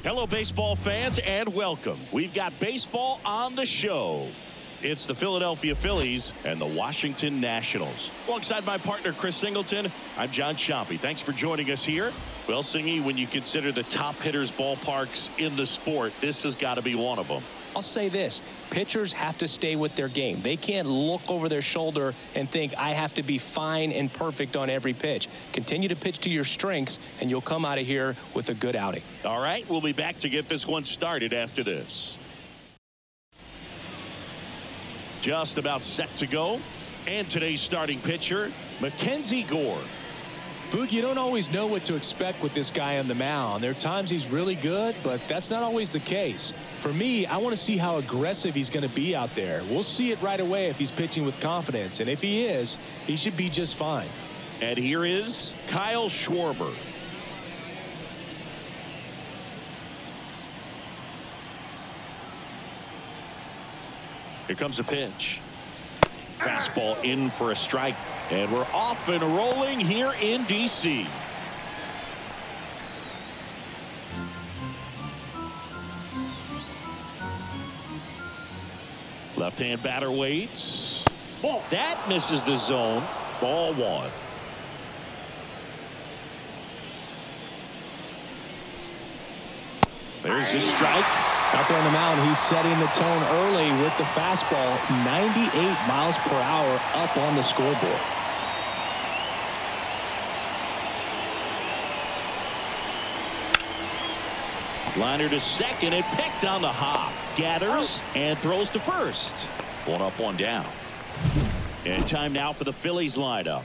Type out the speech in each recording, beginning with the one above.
Hello, baseball fans, and welcome. We've got baseball on the show. It's the Philadelphia Phillies and the Washington Nationals. Alongside my partner, Chris Singleton, I'm John Chompy. Thanks for joining us here. Well, Singy, when you consider the top hitters' ballparks in the sport, this has got to be one of them. I'll say this, pitchers have to stay with their game. They can't look over their shoulder and think, I have to be fine and perfect on every pitch. Continue to pitch to your strengths, and you'll come out of here with a good outing. All right, we'll be back to get this one started after this. Just about set to go. And today's starting pitcher, Mackenzie Gore. Boog, you don't always know what to expect with this guy on the mound. There are times he's really good, but that's not always the case. For me, I want to see how aggressive he's going to be out there. We'll see it right away if he's pitching with confidence. And if he is, he should be just fine. And here is Kyle Schwarber. Here comes a pitch. Fastball in for a strike. And we're off and rolling here in D.C. Left-hand batter waits. That misses the zone. Ball one. There's the strike. Out there on the mound, he's setting the tone early with the fastball. 98 miles per hour up on the scoreboard. Liner to second and picked on the hop. Gathers and throws to first. One up, one down. And time now for the Phillies lineup.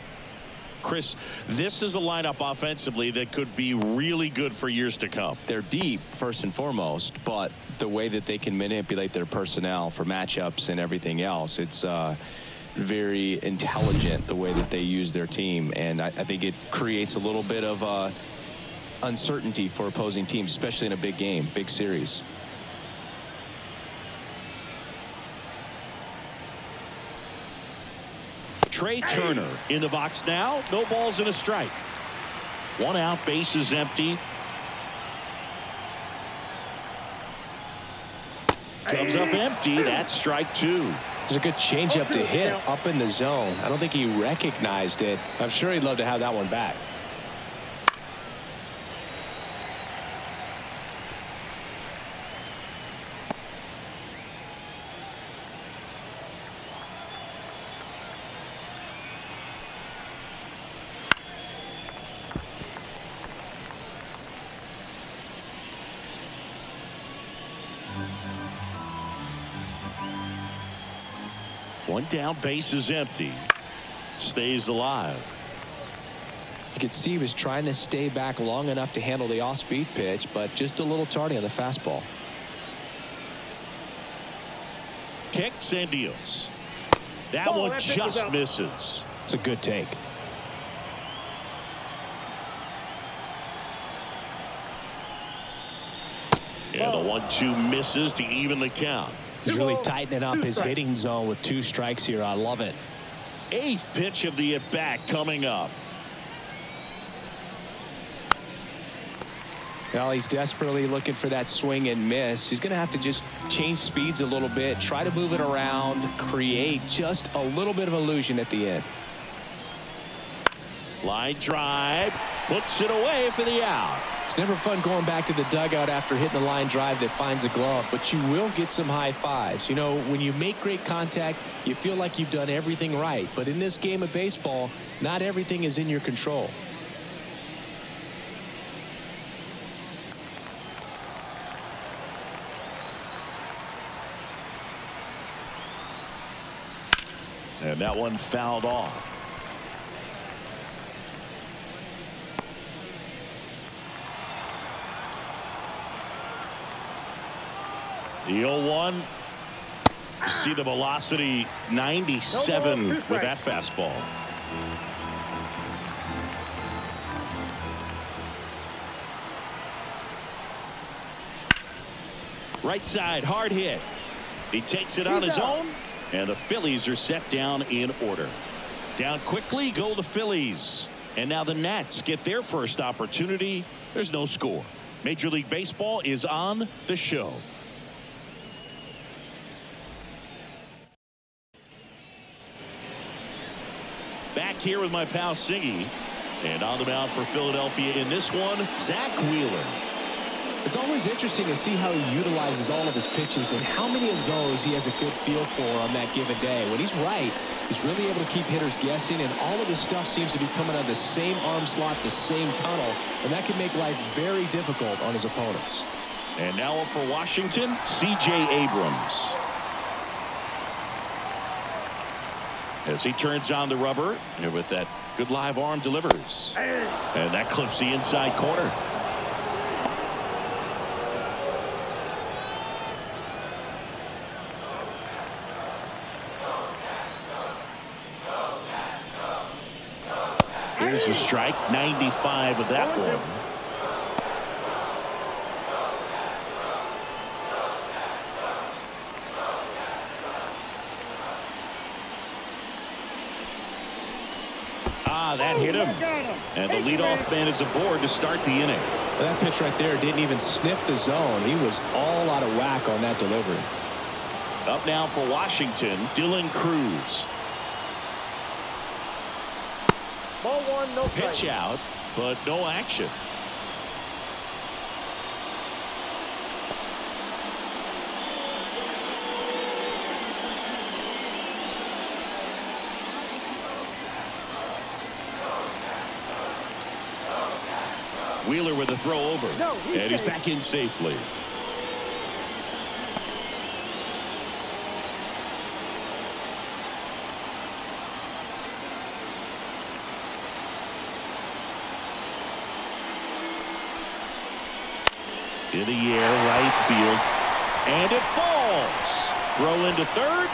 Chris, this is a lineup offensively that could be really good for years to come. They're deep, first and foremost, but the way that they can manipulate their personnel for matchups and everything else, it's very intelligent the way that they use their team. And I think it creates a little bit of uncertainty for opposing teams, especially in a big game, big series. Trey Turner in the box now. No balls and a strike. One out, base is empty. Comes up empty. That's strike two. It's a good changeup to hit up in the zone. I don't think he recognized it. I'm sure he'd love to have that one back. One down, base is empty. Stays alive. You could see he was trying to stay back long enough to handle the off-speed pitch, but just a little tardy on the fastball. Kicks and deals. That one just misses. It's a good take. And the 1-2 misses to even the count. He's really tightening up his hitting zone with 2 strikes here. I love it. 8th pitch of the at-bat coming up. Well, he's desperately looking for that swing and miss. He's going to have to just change speeds a little bit, try to move it around, create just a little bit of illusion at the end. Line drive, puts it away for the out. It's never fun going back to the dugout after hitting a line drive that finds a glove, but you will get some high fives. You know, when you make great contact, you feel like you've done everything right. But in this game of baseball, not everything is in your control. And that one fouled off. The 0-1. See the velocity, 97 with that fastball. Right side, hard hit. He takes it on his own, and the Phillies are set down in order. Down quickly go the Phillies. And now the Nats get their first opportunity. There's no score. Major League Baseball is on the show. Back here with my pal Siggy. And on the mound for Philadelphia in this one, Zach Wheeler. It's always interesting to see how he utilizes all of his pitches and how many of those he has a good feel for on that given day. When he's right, he's really able to keep hitters guessing, and all of his stuff seems to be coming out of the same arm slot, the same tunnel, and that can make life very difficult on his opponents. And now up for Washington, C.J. Abrams. As he turns on the rubber, and with that good live arm delivers. And that clips the inside corner. Here's the strike, 95 of that one. That hit him. And the leadoff man is aboard to start the inning. That pitch right there didn't even sniff the zone. He was all out of whack on that delivery. Up now for Washington, Dylan Cruz. Ball one, no pitch strike. Out, but no action. Wheeler with a throw over. And he's back in safely. In the air, right field. And it falls. Throw into third.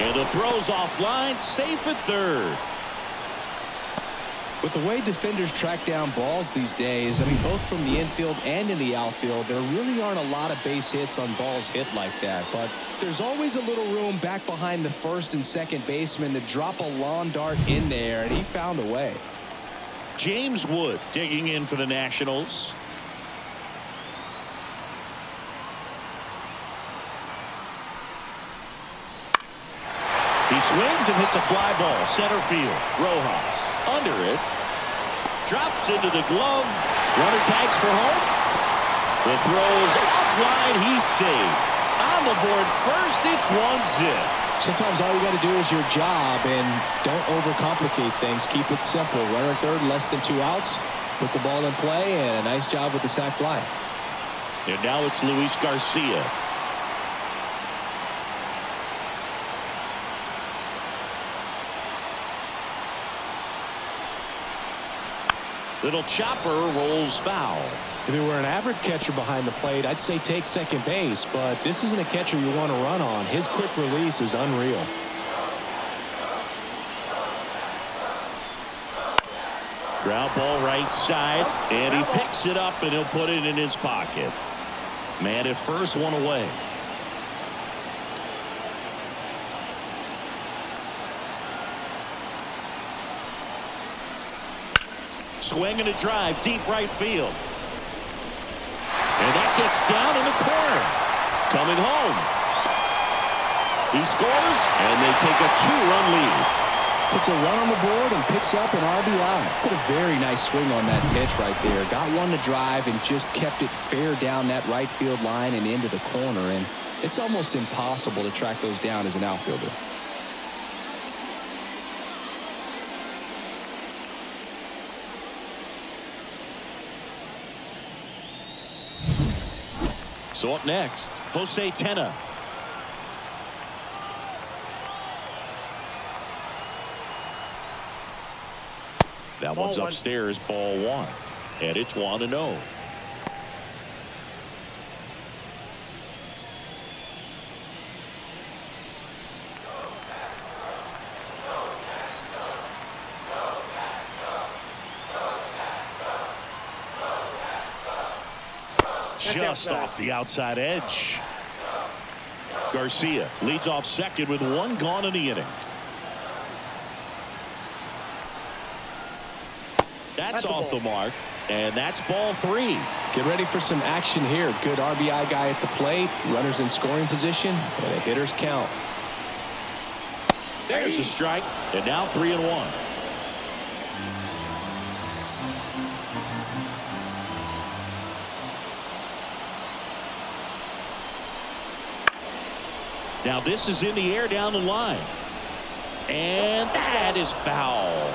And the throw's offline, safe at third. With the way defenders track down balls these days, I mean, both from the infield and in the outfield, there really aren't a lot of base hits on balls hit like that. But there's always a little room back behind the first and second baseman to drop a lawn dart in there, and he found a way. James Wood digging in for the Nationals. He swings and hits a fly ball, center field. Rojas under it. Drops into the glove. Runner tags for home. The throw is offline. He's saved. On the board first, it's 1-0. Sometimes all you got to do is your job and don't overcomplicate things. Keep it simple. Runner third, less than 2 outs. Put the ball in play, and a nice job with the sac fly. And now it's Luis Garcia. Little chopper rolls foul. If he were an average catcher behind the plate, I'd say take second base, but this isn't a catcher you want to run on. His quick release is unreal. Ground ball right side, and he picks it up and he'll put it in his pocket. Man at first, one away. Swing and a drive, deep right field. And that gets down in the corner. Coming home. He scores, and they take a 2-run lead. Puts a run on the board and picks up an RBI. Put a very nice swing on that pitch right there. Got one to drive and just kept it fair down that right field line and into the corner. And it's almost impossible to track those down as an outfielder. So up next, Jose Tena. That one's upstairs, ball one. And it's 1-0. Just off the outside edge. Garcia leads off second with 1 gone in the inning. That's off the mark, and that's ball 3. Get ready for some action here. Good RBI guy at the plate, runners in scoring position, and a hitter's count. There's a strike, and now 3-1. Now this is in the air down the line. And that is foul.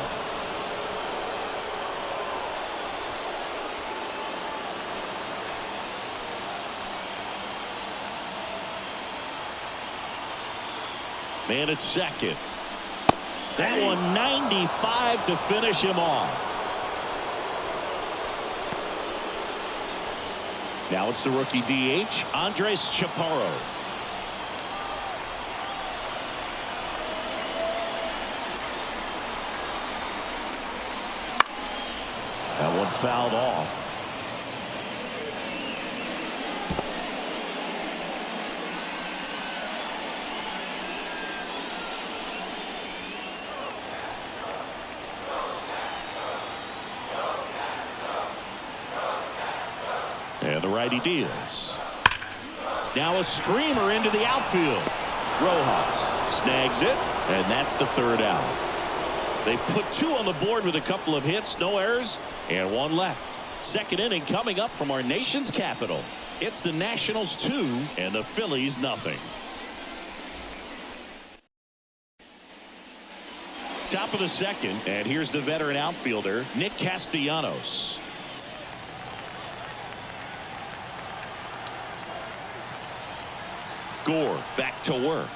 Man at second. That one 95 to finish him off. Now it's the rookie DH, Andres Chaparro. That one fouled off. And the righty deals. Now a screamer into the outfield. Rojas snags it, and that's the third out. They put 2 on the board with a couple of hits, no errors, and 1 left. Second inning coming up from our nation's capital. It's the Nationals 2 and the Phillies nothing. Top of the second, and here's the veteran outfielder, Nick Castellanos. Gore back to work.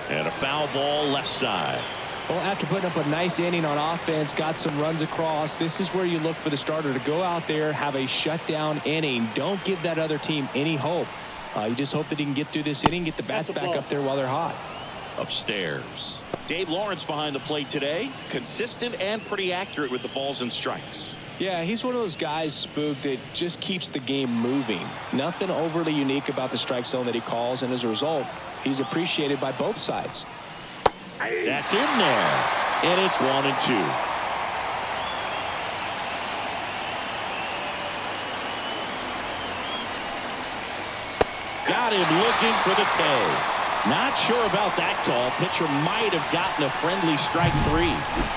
And a foul ball left side. Well, after putting up a nice inning on offense, got some runs across, this is where you look for the starter to go out there, have a shutdown inning. Don't give that other team any hope. You just hope that he can get through this inning, get the bats back up there while they're hot. Upstairs. Dave Lawrence behind the plate today. Consistent and pretty accurate with the balls and strikes. Yeah, he's one of those guys, Spook, that just keeps the game moving. Nothing overly unique about the strike zone that he calls, and as a result, he's appreciated by both sides. That's in there, and it's 1-2. Got him looking for the K. Not sure about that call. Pitcher might have gotten a friendly strike 3.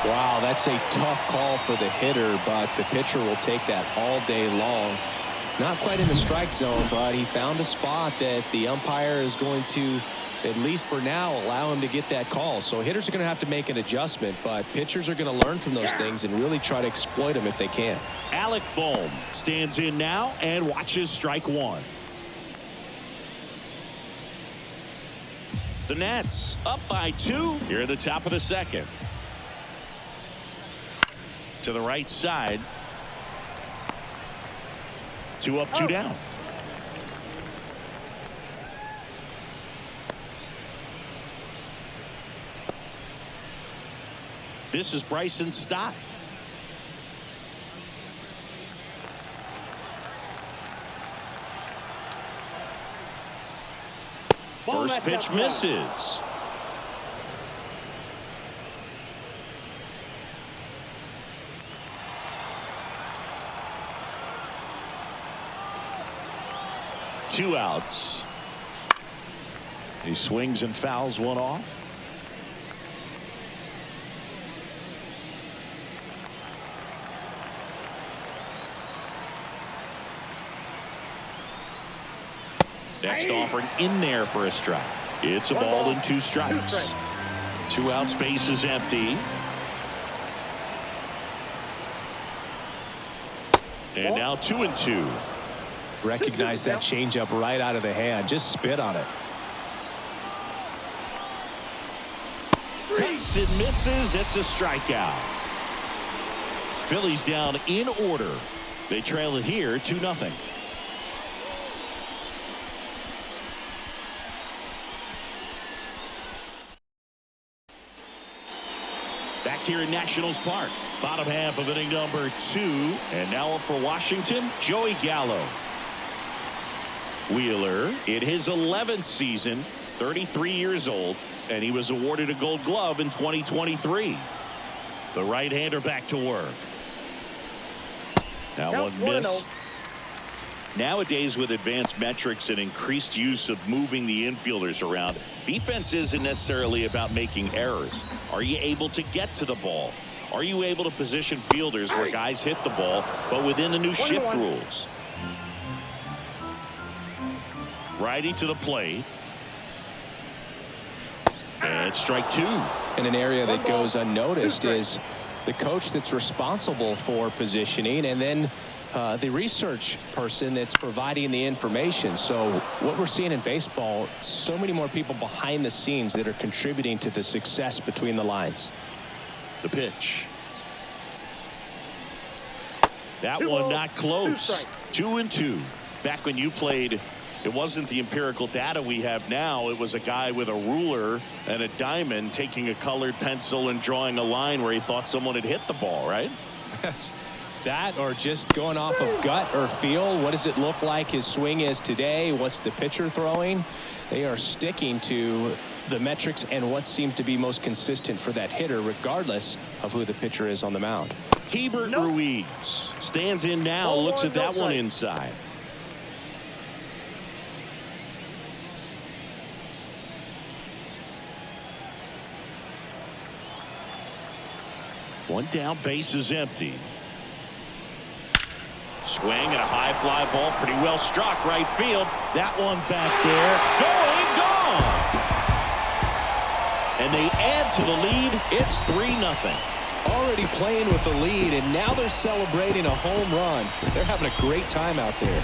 Wow, that's a tough call for the hitter, but the pitcher will take that all day long. Not quite in the strike zone, but he found a spot that the umpire is going to, at least for now, allow him to get that call. So hitters are going to have to make an adjustment, but pitchers are going to learn from those things and really try to exploit them if they can. Alec Bohm stands in now and watches strike 1. The Nats up by 2 here at the top of the second. To the right side. 2 up, 2 down. This is Bryson Stott. First pitch misses. Two outs. He swings and fouls one off. Next offering in there for a strike. It's a ball and 2 strikes. 2 outs, base is empty. And now 2-2. Recognize that changeup right out of the hand. Just spit on it. Cuts and misses. It's a strikeout. Phillies down in order. They trail it here 2-0. Back here in Nationals Park. Bottom half of inning number 2. And now up for Washington, Joey Gallo. Wheeler in his 11th season, 33 years old, and he was awarded a Gold Glove in 2023. The right-hander back to work. That Count one 1-0. missed. Nowadays, with advanced metrics and increased use of moving the infielders around, defense isn't necessarily about making errors. Are you able to get to the ball? Are you able to position fielders where guys hit the ball, but within the new shift rules? Righty to the plate. And strike two. And an area that goes unnoticed is the coach that's responsible for positioning, and then the research person that's providing the information. So what we're seeing in baseball, so many more people behind the scenes that are contributing to the success between the lines. The pitch. That one not close. 2-2. Back when you played, it wasn't the empirical data we have now. It was a guy with a ruler and a diamond taking a colored pencil and drawing a line where he thought someone had hit the ball, right? That, or just going off of gut or feel. What does it look like his swing is today? What's the pitcher throwing? They are sticking to the metrics and what seems to be most consistent for that hitter, regardless of who the pitcher is on the mound. Hebert Ruiz stands in now, looks at that one inside. One down, base is empty. Swing and a high fly ball, pretty well struck right field. That one back there, going, gone. And they add to the lead. It's 3-0. Already playing with the lead, and now they're celebrating a home run. They're having a great time out there.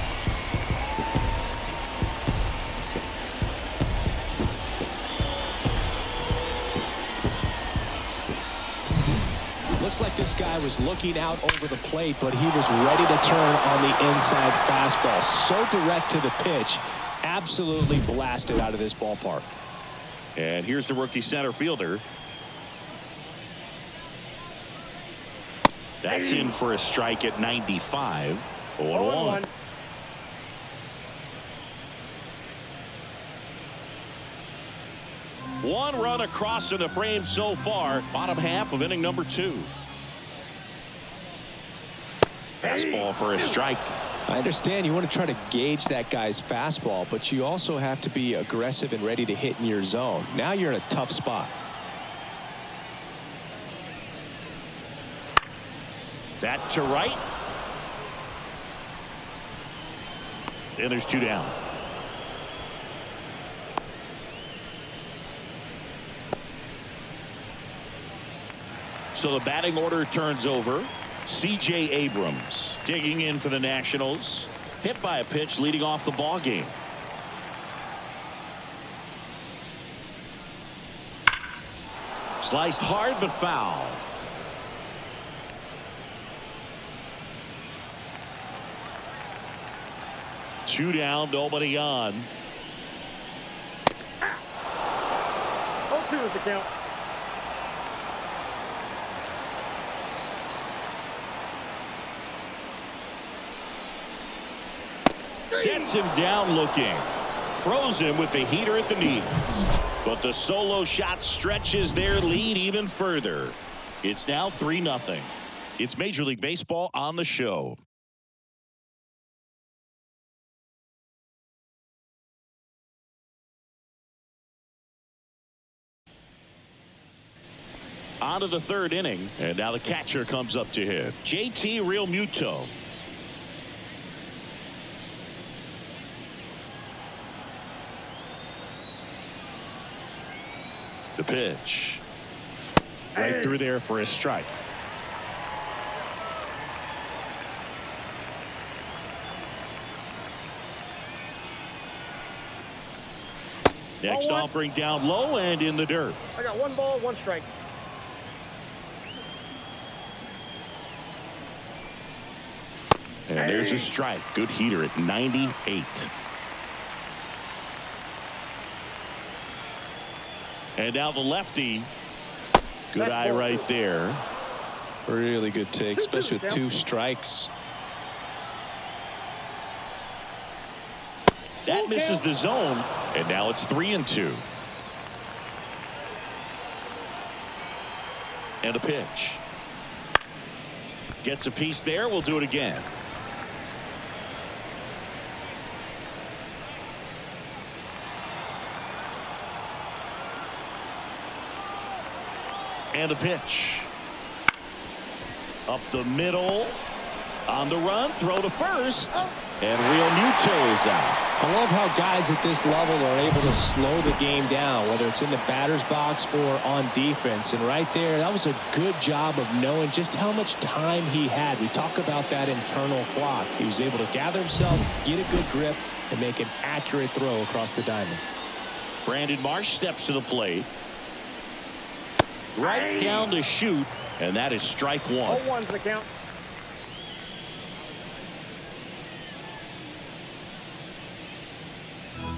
Looks like this guy was looking out over the plate, but he was ready to turn on the inside fastball. So direct to the pitch. Absolutely blasted out of this ballpark. And here's the rookie center fielder. That's in for a strike at 95. 0-1. One run across in the frame so far. Bottom half of inning number 2. Fastball for a strike. I understand you want to try to gauge that guy's fastball, but you also have to be aggressive and ready to hit in your zone. Now you're in a tough spot. That to right. And there's 2 down. So the batting order turns over. C.J. Abrams digging in for the Nationals. Hit by a pitch leading off the ball game. Sliced hard but foul. Two down, nobody on. 0-2 is the count. Sets him down looking. Froze him with the heater at the knees. But the solo shot stretches their lead even further. It's now 3-0. It's Major League Baseball on the show. On to the 3rd inning. And now the catcher comes up to hit. JT Realmuto. The pitch. Right through there for a strike. Next offering down low and in the dirt. I got 1 ball, 1 strike. And there's a strike. Good heater at 98. And now the lefty. Good eye right there. Really good take, especially with 2 strikes. That misses the zone. And now it's 3-2. And a pitch. Gets a piece there. We'll do it again. And the pitch. Up the middle. On the run. Throw to first. And Real Muto is out. I love how guys at this level are able to slow the game down, whether it's in the batter's box or on defense. And right there, that was a good job of knowing just how much time he had. We talk about that internal clock. He was able to gather himself, get a good grip, and make an accurate throw across the diamond. Brandon Marsh steps to the plate. Right down to shoot, and that is strike one. 0-1's the count.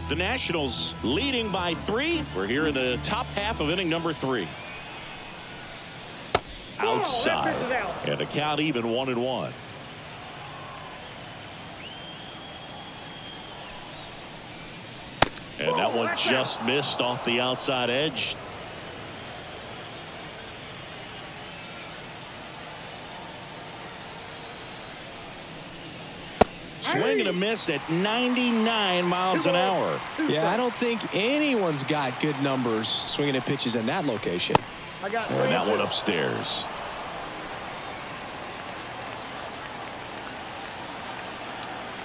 The Nationals leading by 3. We're here in the top half of inning number 3. Outside. And a count even 1-1. And that one just missed off the outside edge. Swing and a miss at 99 miles an hour. Yeah, I don't think anyone's got good numbers swinging at pitches in that location. I got and that one upstairs.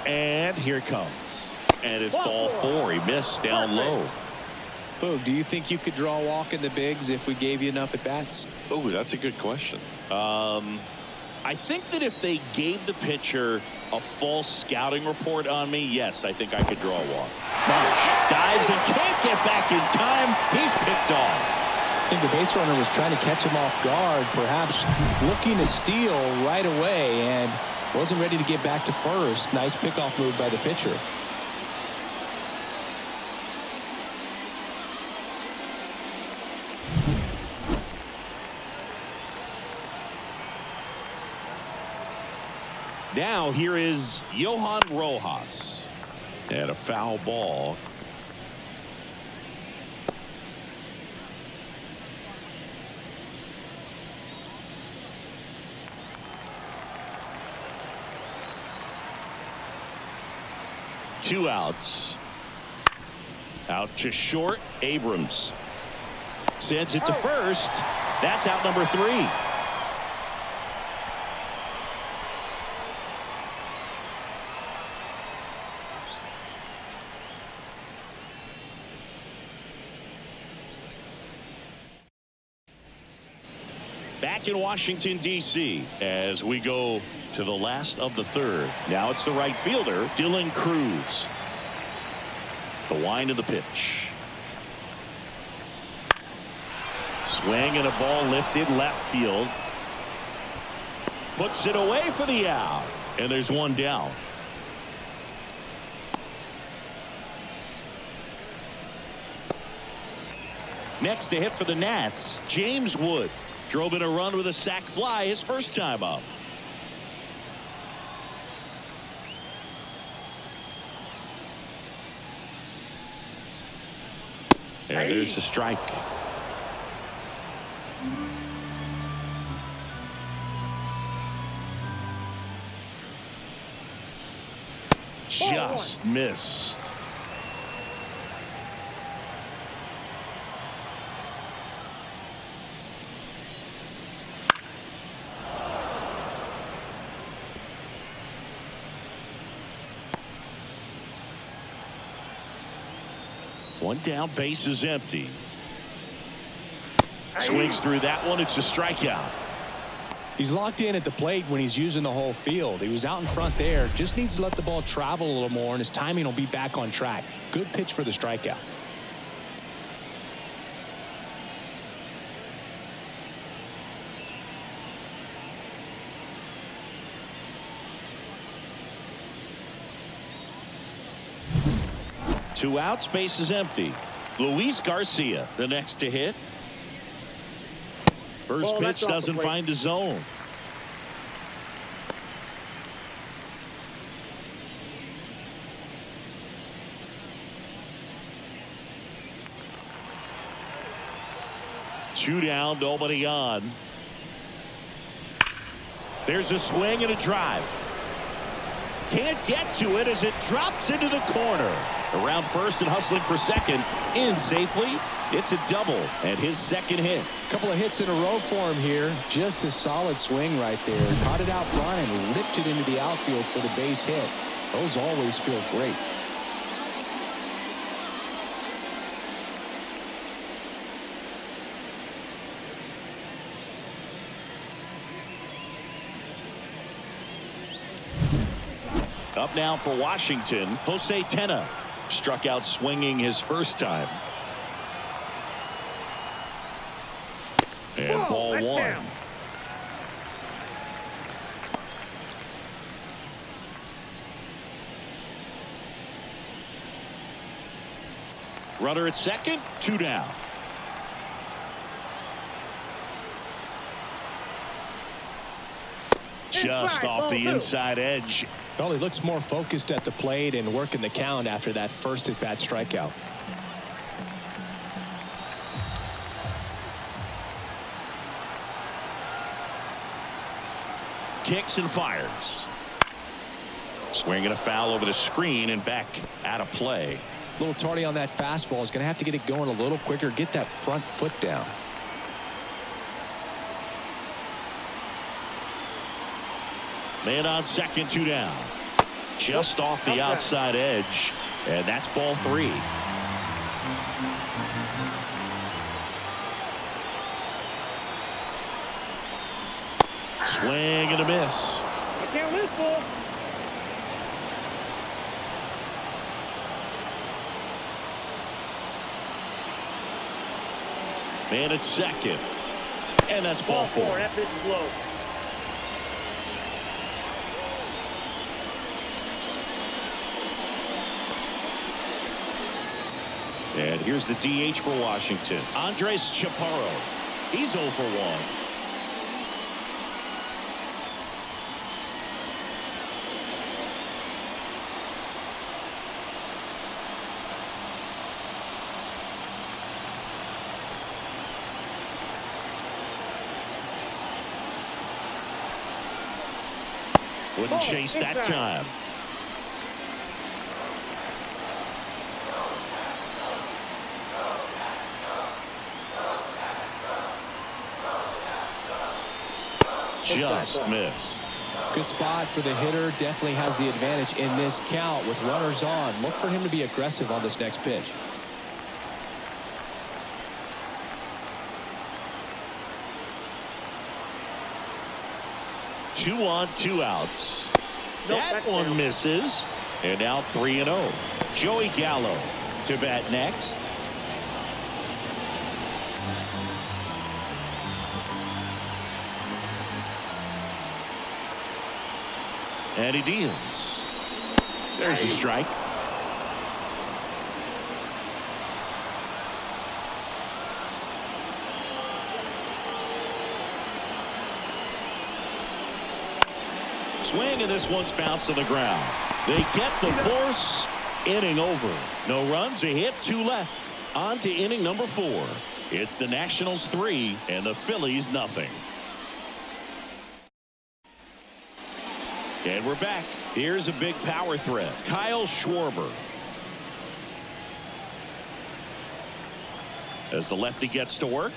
And here it comes. And it's ball 4. He missed down low. Boog, do you think you could draw a walk in the bigs if we gave you enough at bats? Oh, that's a good question. I think that if they gave the pitcher a false scouting report on me, yes, I think I could draw a walk. Marsh dives and can't get back in time. He's picked off. I think the base runner was trying to catch him off guard, perhaps looking to steal right away, and wasn't ready to get back to first. Nice pickoff move by the pitcher. Now here is Johan Rojas. And a foul ball. Two outs. Out to short. Abrams sends it to first. That's out number 3. Back in Washington, D.C. as we go to the last of the 3rd. Now it's the right fielder, Dylan Cruz. The wind of the pitch. Swing and a ball lifted left field. Puts it away for the out. And there's one down. Next to hit for the Nats, James Wood. Drove in a run with a sac fly his first time up. And there's the strike. Just missed. One down, base is empty. Swings through that one. It's a strikeout. He's locked in at the plate when he's using the whole field. He was out in front there. Just needs to let the ball travel a little more, and his timing will be back on track. Good pitch for the strikeout. Two outs, base is empty. Luis Garcia, the next to hit. First pitch doesn't find the zone. Two down, nobody on. There's a swing and a drive. Can't get to it as it drops into the corner. Around first and hustling for second. In safely. It's a double and his second hit. A couple of hits in a row for him here. Just a solid swing right there. Caught it out front and ripped it into the outfield for the base hit. Those always feel great. Up now for Washington, Jose Tena. Struck out swinging his first time. And ball one. Runner at second, 2 down. Just off the inside edge. Well, he looks more focused at the plate and working the count after that first at-bat strikeout. Kicks and fires. Swinging a foul over the screen and back out of play. A little tardy on that fastball. Is going to have to get it going a little quicker. Get that front foot down. Man on second, 2 down. Just off the outside edge. And that's ball 3. Swing and a miss. I can't lose, ball. Man at second. And that's ball 4. That pitch is low. And here's the DH for Washington. Andres Chaparro. He's 0 for 1. Wouldn't chase that time. Just missed. Good spot for the hitter. Definitely has the advantage in this count with runners on. Look for him to be aggressive on this next pitch. Two on, 2 outs. That one misses. And now 3-0. Joey Gallo to bat next. And he deals. There's the strike. Swing, and this one's bounced to the ground. They get the force. Inning over. No runs, a hit, 2 left. On to inning number 4. It's the Nationals 3 and the Phillies nothing. And we're back. Here's a big power threat. Kyle Schwarber. As the lefty gets to work.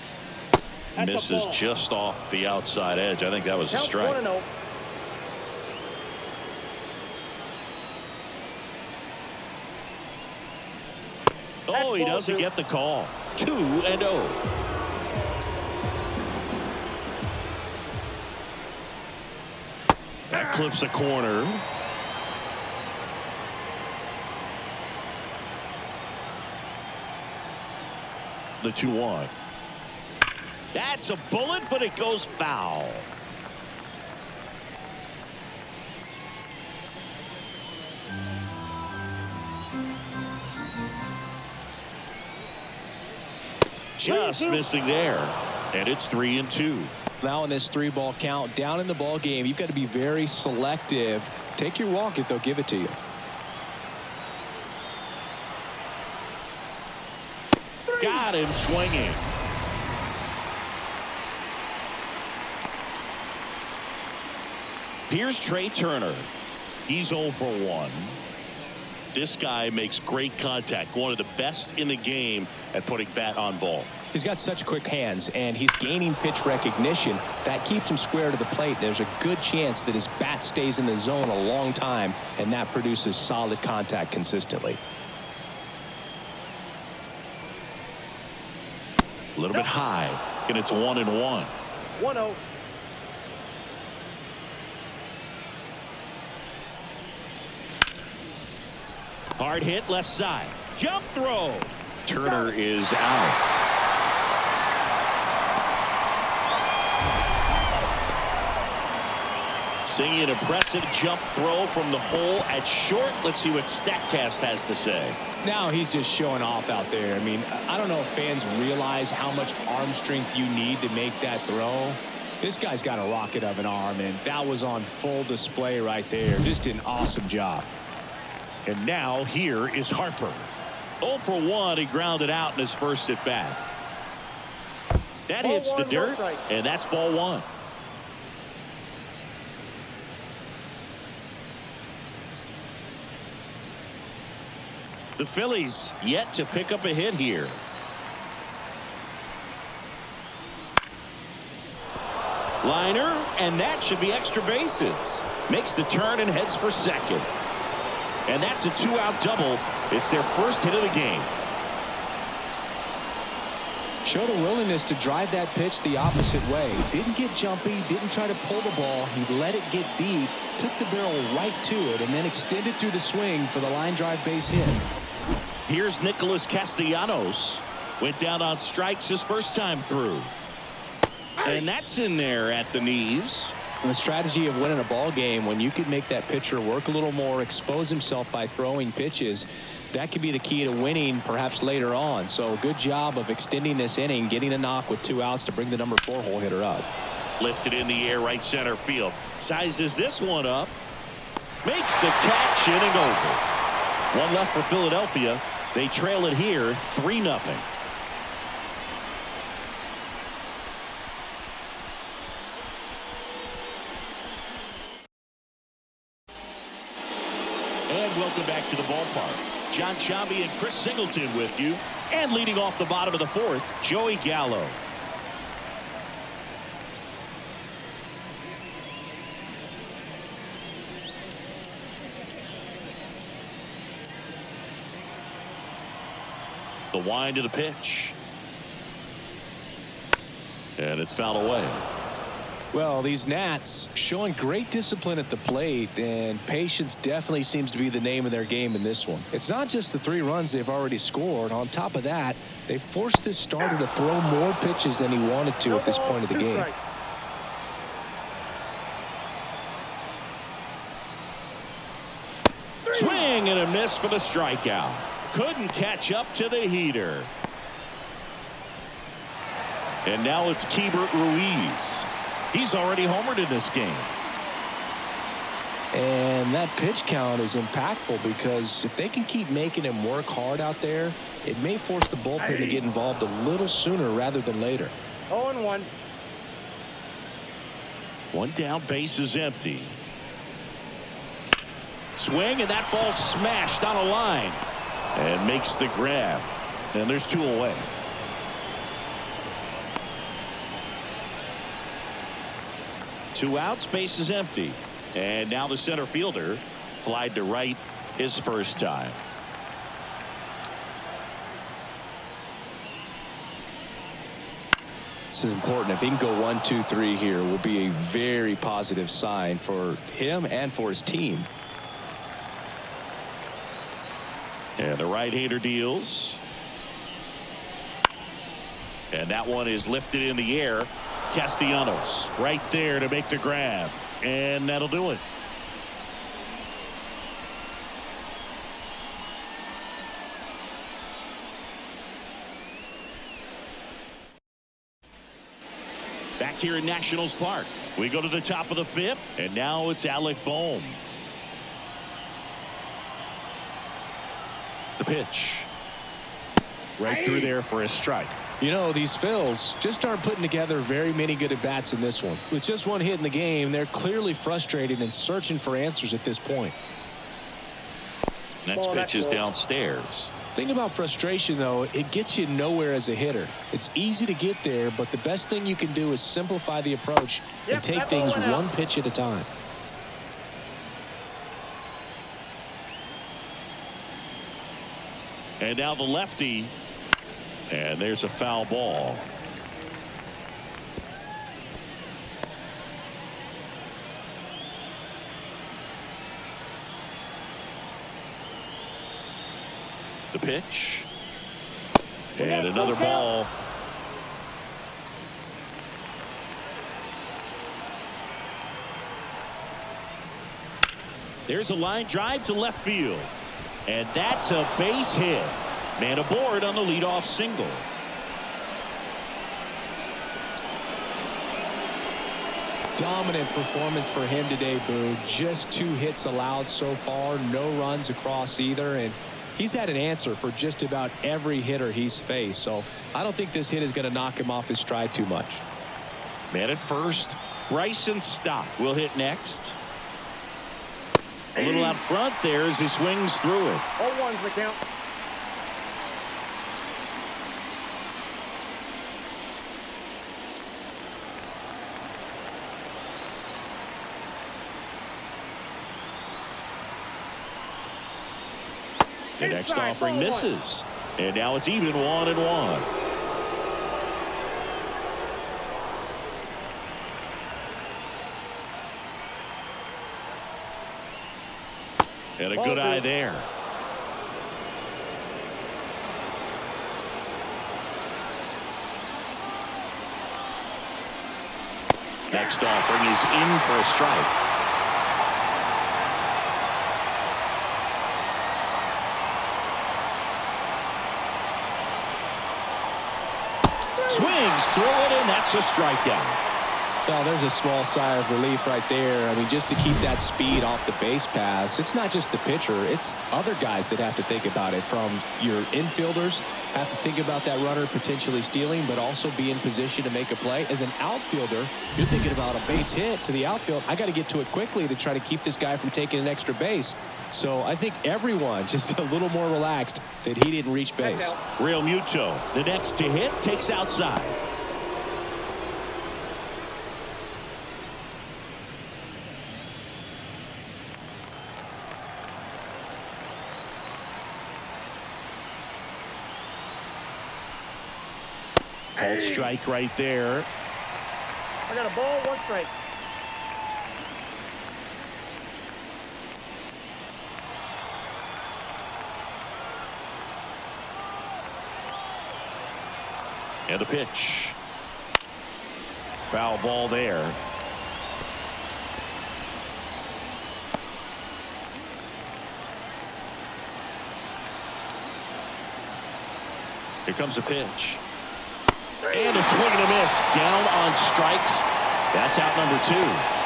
Misses just off the outside edge. I think that was a strike. Oh, he doesn't get the call. 2-0. That clips a corner. The 2-1. That's a bullet, but it goes foul. Just missing there. And it's 3-2. Now in this 3-ball count, down in the ball game, you've got to be very selective. Take your walk if they'll give it to you. Got him swinging. Here's Trey Turner. He's 0 for 1. This guy makes great contact. One of the best in the game at putting bat on ball. He's got such quick hands, and he's gaining pitch recognition. That keeps him square to the plate. There's a good chance that his bat stays in the zone a long time, and that produces solid contact consistently. A little bit high, and it's 1-1. 1-0. Hard hit left side. Jump throw. Turner is out. Seeing an impressive jump throw from the hole at short. Let's see what StatCast has to say. Now he's just showing off out there. I mean, I don't know if fans realize how much arm strength you need to make that throw. This guy's got a rocket of an arm, and that was on full display right there. Just an awesome job. And now here is Harper. 0 for 1. He grounded out in his first at bat. That hits the dirt, and that's ball 1. The Phillies yet to pick up a hit here. Liner, and that should be extra bases. Makes the turn and heads for second. And that's a 2-out double. It's their first hit of the game. Showed a willingness to drive that pitch the opposite way. Didn't get jumpy, didn't try to pull the ball. He let it get deep, took the barrel right to it, and then extended through the swing for the line drive base hit. Here's Nicholas Castellanos. Went down on strikes his first time through. And that's in there at the knees. And the strategy of winning a ball game, when you could make that pitcher work a little more, expose himself by throwing pitches, that could be the key to winning perhaps later on. So good job of extending this inning, getting a knock with 2 outs to bring the number 4 hole hitter up. Lifted in the air, right center field. Sizes this one up. Makes the catch, inning over. 1 left for Philadelphia. They trail it here 3-0. And welcome back to the ballpark. John Sciambi and Chris Singleton with you. And leading off the bottom of the 4th, Joey Gallo. The wind of the pitch. And it's fouled away. Well, these Nats showing great discipline at the plate, and patience definitely seems to be the name of their game in this one. It's not just the 3 runs they've already scored. On top of that, they forced this starter to throw more pitches than he wanted to at this point of the game. Swing and a miss for the strikeout. Couldn't catch up to the heater. And now it's Keibert Ruiz. He's already homered in this game. And that pitch count is impactful because if they can keep making him work hard out there, it may force the bullpen to get involved a little sooner rather than later. 0-1. 1 down, base is empty. Swing, and that ball smashed on a line. And makes the grab. And there's 2 away. Two outs, base is empty. And now the center fielder flied to right his first time. This is important. If he can go 1-2-3 here, will be a very positive sign for him and for his team. And the right-hander deals. And that one is lifted in the air. Castellanos right there to make the grab. And that'll do it. Back here in Nationals Park, we go to the top of the 5th, and now it's Alec Bohm. The pitch. Right through there for a strike. You know, these Phils just aren't putting together very many good at-bats in this one. With just one hit in the game, they're clearly frustrated and searching for answers at this point. Next pitch is downstairs. Thing about frustration, though, it gets you nowhere as a hitter. It's easy to get there, but the best thing you can do is simplify the approach and take things one pitch at a time. And now the lefty. And there's a foul ball. The pitch. And another ball. There's a line drive to left field. And that's a base hit. Man aboard on the leadoff single. Dominant performance for him today, Boo. Just 2 hits allowed so far. No runs across either. And he's had an answer for just about every hitter he's faced. So I don't think this hit is going to knock him off his stride too much. Man at first. Bryson Stock will hit next. A little out front there as he swings through it. 0-1's the count. The next offering misses. And now it's even 1-1. And a good eye there. Next offering is in for a strike. Swings through it, and that's a strikeout. Well, there's a small sigh of relief right there. I mean, just to keep that speed off the base paths, it's not just the pitcher, it's other guys that have to think about it. From your infielders have to think about that runner potentially stealing, but also be in position to make a play. As an outfielder, you're thinking about a base hit to the outfield. I got to get to it quickly to try to keep this guy from taking an extra base. So I think everyone just a little more relaxed that he didn't reach base. Real Muto, the next to hit, takes outside. Called strike right there. I got a ball, 1 strike. And a pitch. Foul ball there. Here comes a pitch. And a swing and a miss. Down on strikes. That's out number 2.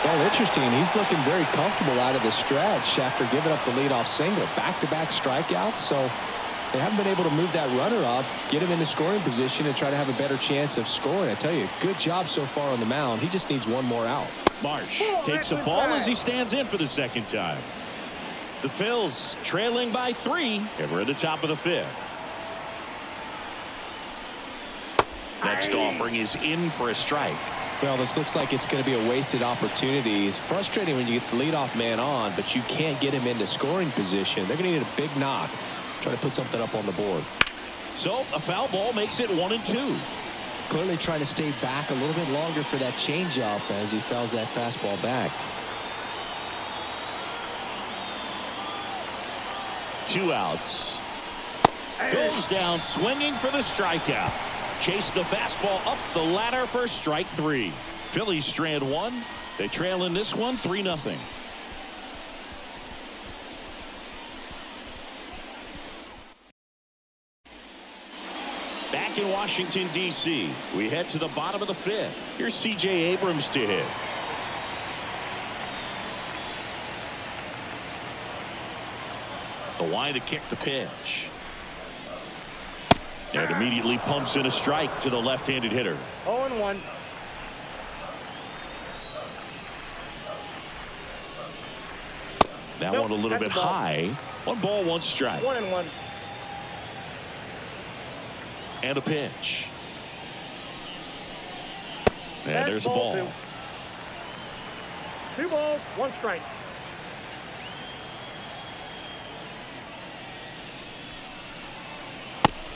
Well, interesting. He's looking very comfortable out of the stretch after giving up the leadoff single. Back-to-back strikeouts. So they haven't been able to move that runner up, get him into scoring position, and try to have a better chance of scoring. I tell you, good job so far on the mound. He just needs one more out. Marsh takes a ball as he stands in for the second time. The Phils trailing by 3, and we're at the top of the 5th. Next offering is in for a strike. Well, this looks like it's going to be a wasted opportunity. It's frustrating when you get the leadoff man on, but you can't get him into scoring position. They're going to need a big knock. Try to put something up on the board. So a foul ball makes it 1-2. Clearly trying to stay back a little bit longer for that changeup as he fouls that fastball back. 2 outs. Goes down swinging for the strikeout. Chase the fastball up the ladder for strike 3. Phillies strand 1. They trail in this one 3-0. Back in Washington, D.C., we head to the bottom of the 5th. Here's C.J. Abrams to hit. The line to kick the pitch. And immediately pumps in a strike to the left-handed hitter. 0-1. That Nope, one a little that's bit a ball. high. 1 ball, 1 strike. 1-1. And a pitch. And That's there's a ball. 2. 2 balls, 1 strike.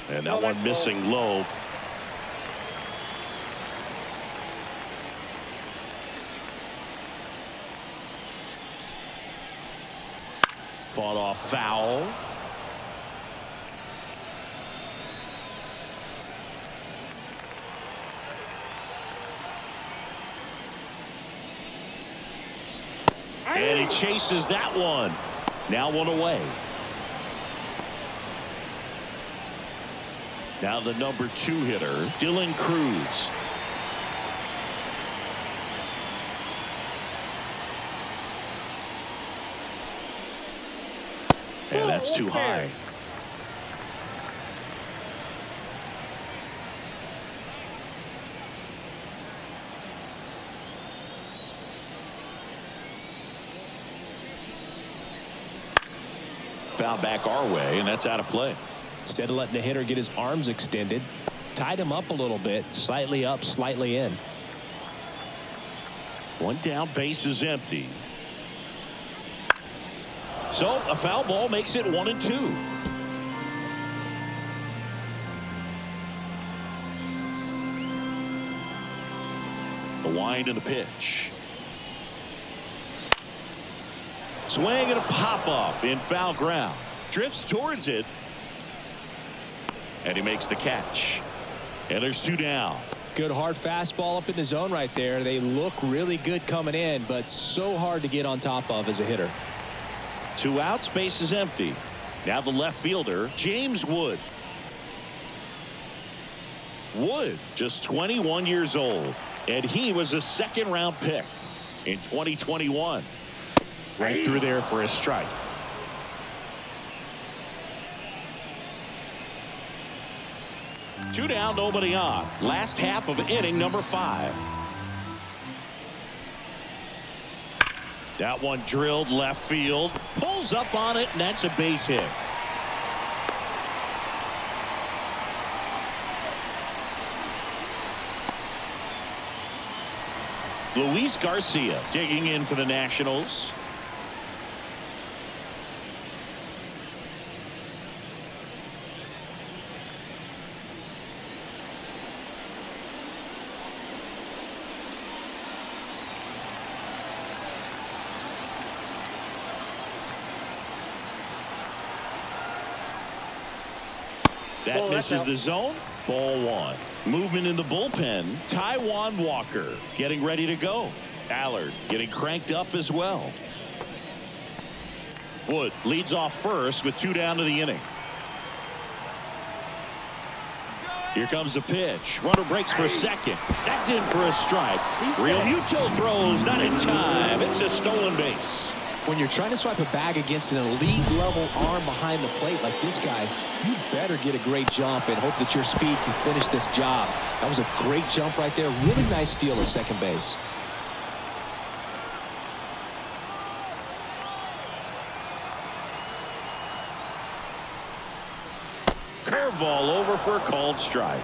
And that one missing low. Fought off foul. And he chases that one. Now 1 away. Now the number 2 hitter, Dylan Cruz. And that's too high. Foul back our way, and that's out of play. Instead of letting the hitter get his arms extended, tied him up a little bit, slightly up, slightly in. 1 down, base is empty. So a foul ball makes it 1-2. The wind and the pitch. Swing and a pop up in foul ground. Drifts towards it. And he makes the catch. And there's 2 down. Good hard fastball up in the zone right there. They look really good coming in, but so hard to get on top of as a hitter. 2 outs, base is empty. Now the left fielder, James Wood. Wood, just 21 years old, and he was a 2nd-round pick in 2021. Right through there for a strike. Two down, nobody on. Last half of inning number 5. That one drilled left field. Pulls up on it, and that's a base hit. Luis Garcia digging in for the Nationals. That misses the zone. Ball 1. Movement in the bullpen. Taijuan Walker getting ready to go. Allard getting cranked up as well. Wood leads off first with 2 down to the inning. Here comes the pitch. Runner breaks for second. That's in for a strike. Real Muto throws not in time. It's a stolen base. When you're trying to swipe a bag against an elite level arm behind the plate like this guy, you better get a great jump and hope that your speed can finish this job. That was a great jump right there. Really nice steal at second base. Curveball over for a called strike.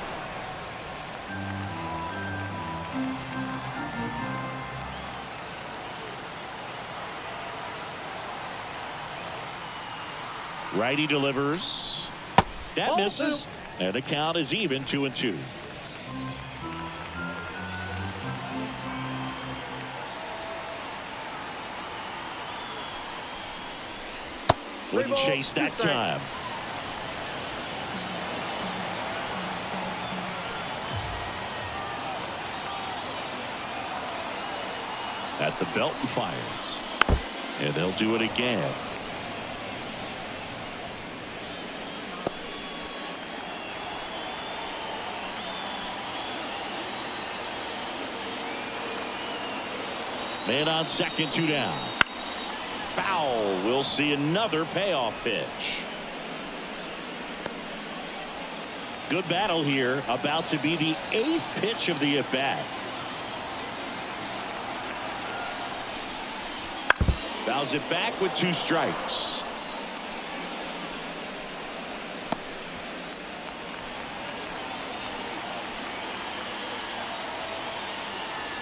Righty delivers. That misses. And the count is even 2-2. Wouldn't chase that time. At the belt and fires. And they'll do it again. Man on second, 2 down. Foul. We'll see another payoff pitch. Good battle here. About to be the 8th pitch of the at-bat. Fouls it back with 2 strikes.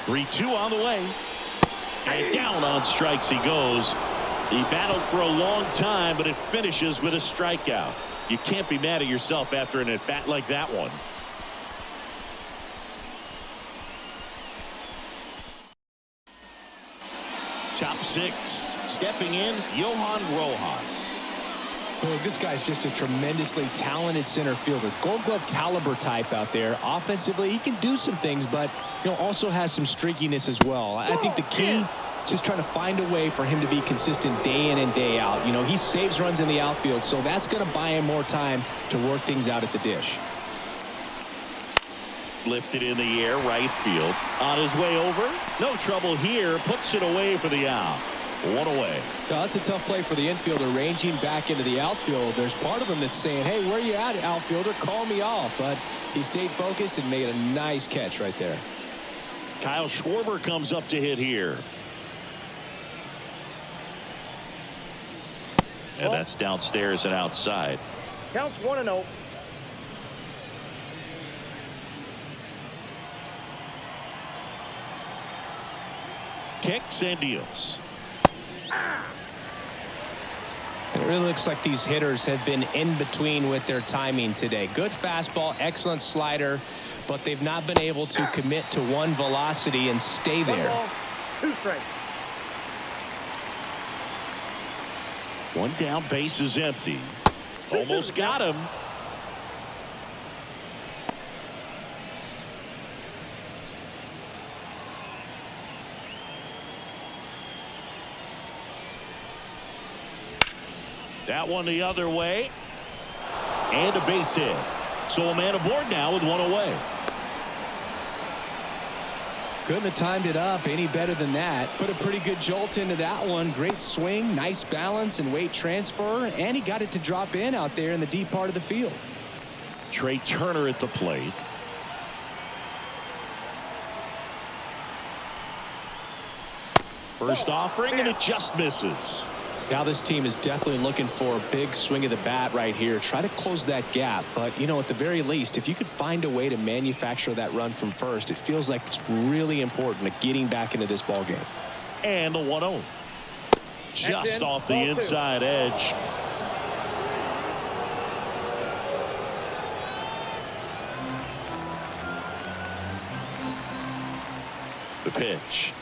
Three-two on the way. And down on strikes he goes. He battled for a long time, but it finishes with a strikeout. You can't be mad at yourself after an at-bat like that one. Top 6. Stepping in, Johan Rojas. Boy, this guy's just a tremendously talented center fielder. Gold Glove caliber type out there. Offensively, he can do some things, but also has some streakiness as well. I think the key is just trying to find a way for him to be consistent day in and day out. He saves runs in the outfield, so that's going to buy him more time to work things out at the dish. Lifted in the air, right field. On his way over. No trouble here. Puts it away for the out. 1 away. Now, that's a tough play for the infielder, ranging back into the outfield. There's part of him that's saying, hey, where you at, outfielder? Call me off. But he stayed focused and made a nice catch right there. Kyle Schwarber comes up to hit here. And that's downstairs and outside. Counts 1-0. Kicks and deals. It really looks like these hitters have been in between with their timing today. Good fastball, excellent slider, but they've not been able to commit to one velocity and stay there. 1 ball, 2 strikes. 1 down, base is empty. Almost got him. That one the other way. And a base hit. So a man aboard now with 1 away. Couldn't have timed it up any better than that. Put a pretty good jolt into that one. Great swing, nice balance and weight transfer, and he got it to drop in out there in the deep part of the field. Trey Turner at the plate. First offering, and it just misses. Now this team is definitely looking for a big swing of the bat right here. Try to close that gap. But, at the very least, if you could find a way to manufacture that run from first, it feels like it's really important to getting back into this ball game. And the 1-0. Just off the inside edge. The pitch.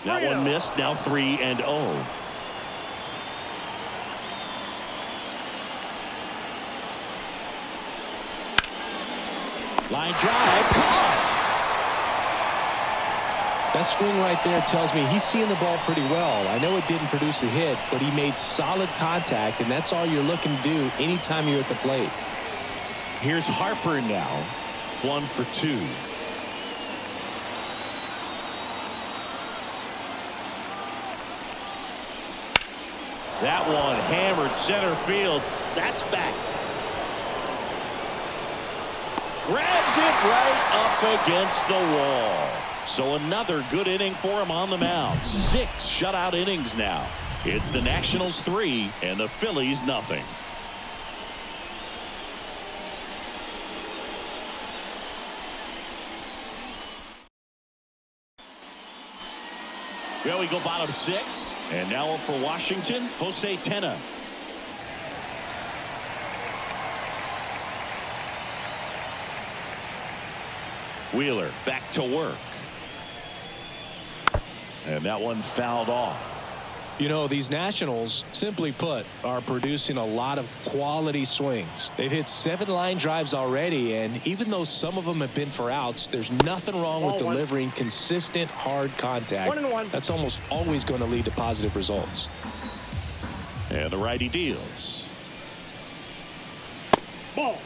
That one missed. Now 3-0. Line drive. That swing right there tells me he's seeing the ball pretty well. I know it didn't produce a hit, but he made solid contact, and that's all you're looking to do anytime you're at the plate. Here's Harper now. 1 for 2. That one hammered center field. That's back. Grabs it right up against the wall. So another good inning for him on the mound. 6 shutout innings now. It's the Nationals 3 and the Phillies nothing. Well, we go bottom 6. And now up for Washington, Jose Tena. Wheeler back to work. And that one fouled off. These Nationals, simply put, are producing a lot of quality swings. They've hit 7 line drives already, and even though some of them have been for outs, there's nothing wrong with delivering consistent, hard contact. 1-1. That's almost always going to lead to positive results. And the righty deals. Ball.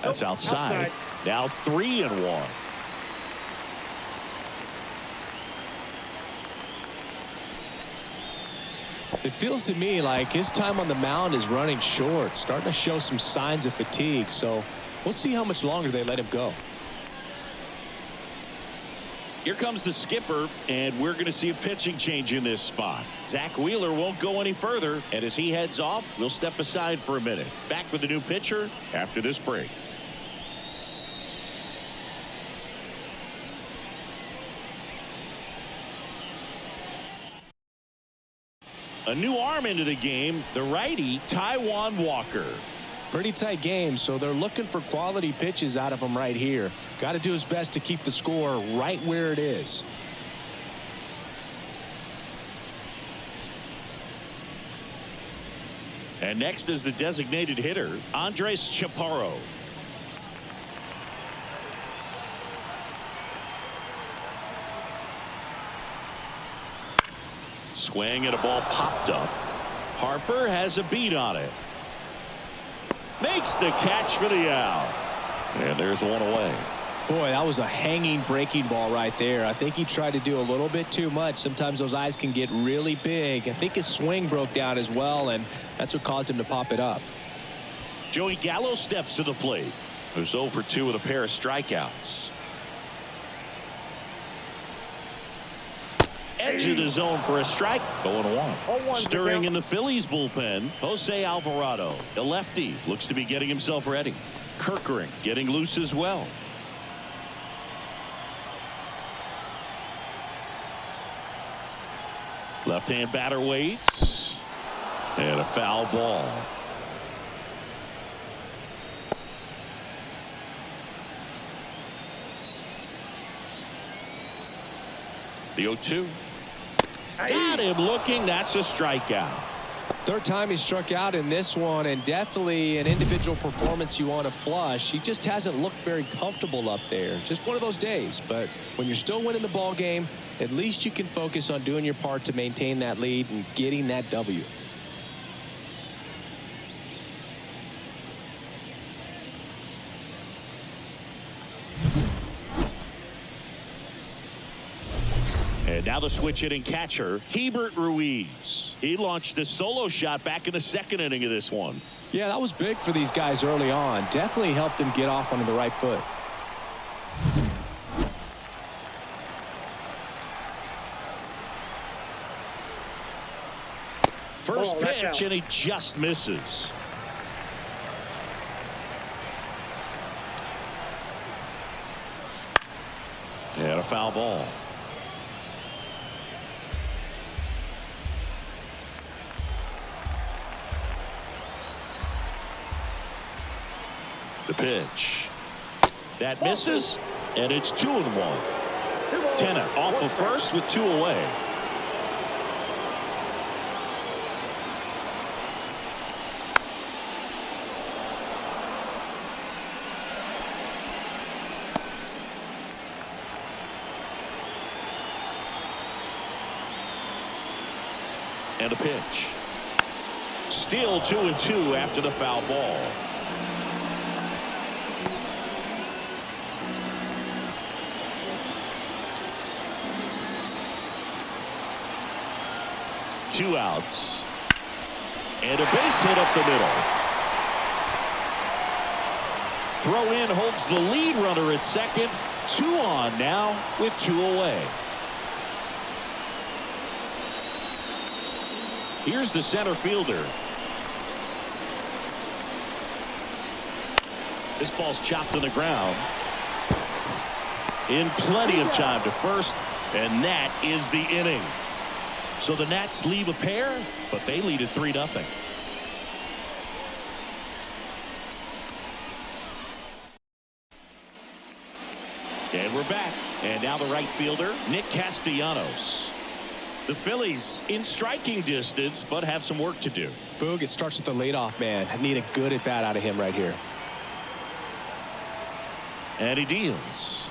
That's outside. Now 3-1. It feels to me like his time on the mound is running short, starting to show some signs of fatigue. So we'll see how much longer they let him go. Here comes the skipper, and we're going to see a pitching change in this spot. Zach Wheeler won't go any further, and as he heads off, we'll step aside for a minute. Back with the new pitcher after this break. A new arm into the game, the righty Taijuan Walker. Pretty tight game, so they're looking for quality pitches out of him right here. Got to do his best to keep the score right where it is. And next is the designated hitter, Andres Chaparro. Swing and a ball popped up. Harper has a beat on it. Makes the catch for the out. And there's one away. Boy, that was a hanging breaking ball right there. I think he tried to do a little bit too much. Sometimes those eyes can get really big. I think his swing broke down as well, and that's what caused him to pop it up. Joey Gallo steps to the plate. Who's 0 for 2 with a pair of strikeouts. Edge of the zone for a strike. 0-1. Stirring in the Phillies bullpen, Jose Alvarado. The lefty looks to be getting himself ready. Kirkering getting loose as well. Left-hand batter waits. And a foul ball. The 0-2. Got him looking. That's a strikeout. Third time he struck out in this one, and definitely an individual performance you want to flush. He just hasn't looked very comfortable up there. Just one of those days. But when you're still winning the ball game, at least you can focus on doing your part to maintain that lead and getting that W. And now the switch hitting catcher, Hebert Ruiz. He launched a solo shot back in the second inning of this one. Yeah, that was big for these guys early on. Definitely helped them get off onto the right foot. First pitch, and he just misses. And a foul ball. The pitch. That misses, and it's 2-1. Tennant off of first with 2 away. And a pitch. Still 2-2 after the foul ball. Two outs. And a base hit up the middle. Throw in holds the lead runner at second. 2 on now with 2 away. Here's the center fielder. This ball's chopped on the ground. In plenty of time to first, and that is the inning. So the Nats leave a pair, but they lead at 3-0. And we're back. And now the right fielder, Nick Castellanos. The Phillies in striking distance, but have some work to do. Boog, it starts with the leadoff man. I need a good at bat out of him right here. And he deals.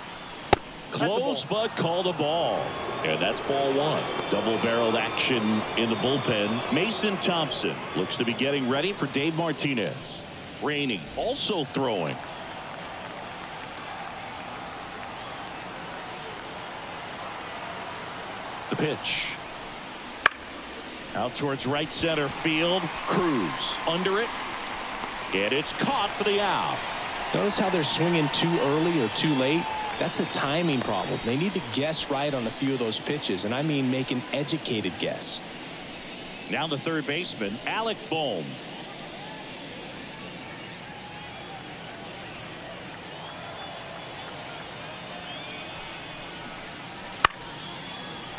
Close, but called a ball. And that's ball 1. Double-barreled action in the bullpen. Mason Thompson looks to be getting ready for Dave Martinez. Rainey also throwing. The pitch. Out towards right center field. Cruz under it. And it's caught for the out. Notice how they're swinging too early or too late. That's a timing problem. They need to guess right on a few of those pitches, and I mean make an educated guess. Now the third baseman, Alec Bohm.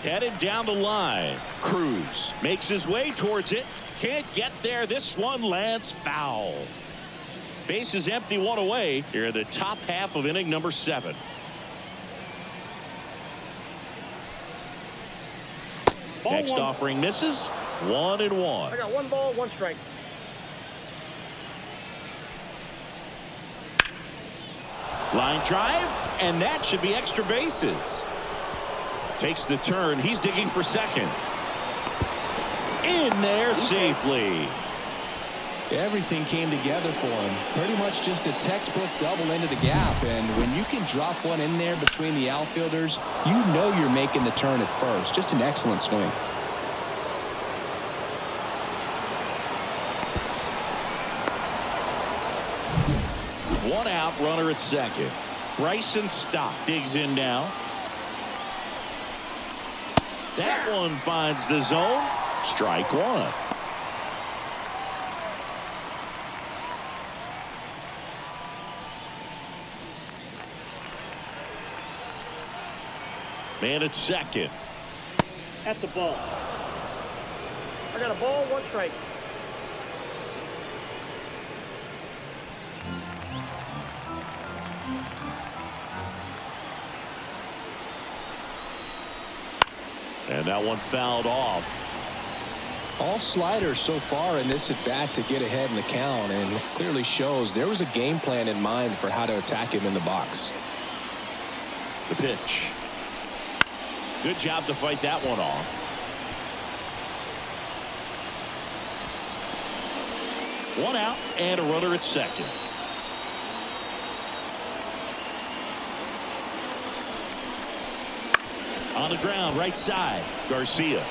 Headed down the line. Cruz makes his way towards it. Can't get there. This one lands foul. Base is empty, one away. Here in the top half of inning number 7. Next offering misses. 1-1. I got 1 ball, 1 strike. Line drive, and that should be extra bases. Takes the turn. He's digging for second. In there safely. Everything came together for him. Pretty much just a textbook double into the gap. And when you can drop one in there between the outfielders, you know you're making the turn at first. Just an excellent swing. One out, runner at second. Bryson Stock digs in now. That one finds the zone. Strike 1. Man at second. That's a ball. I got a ball, 1 strike. And that one fouled off. All sliders so far in this at bat to get ahead in the count, and clearly shows there was a game plan in mind for how to attack him in the box. The pitch. Good job to fight that one off. One out and a runner at second. On the ground, right side. Garcia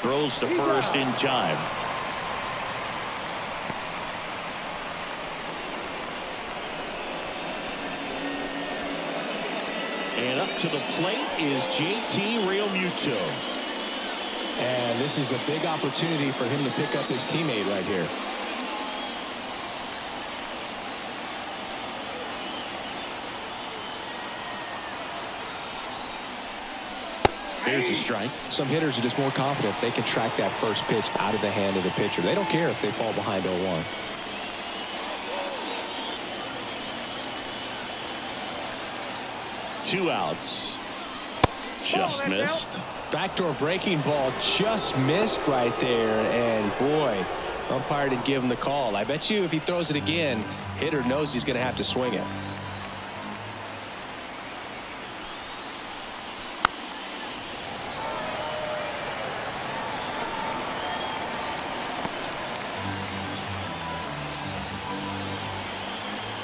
throws to first in time. And up to the plate is JT Realmuto. And this is a big opportunity for him to pick up his teammate right here. There's a strike. Some hitters are just more confident they can track that first pitch out of the hand of the pitcher. They don't care if they fall behind 0-1. Two outs. Just missed. Backdoor breaking ball just missed right there, and boy, umpire didn't give him the call. I bet you if he throws it again, hitter knows he's going to have to swing it.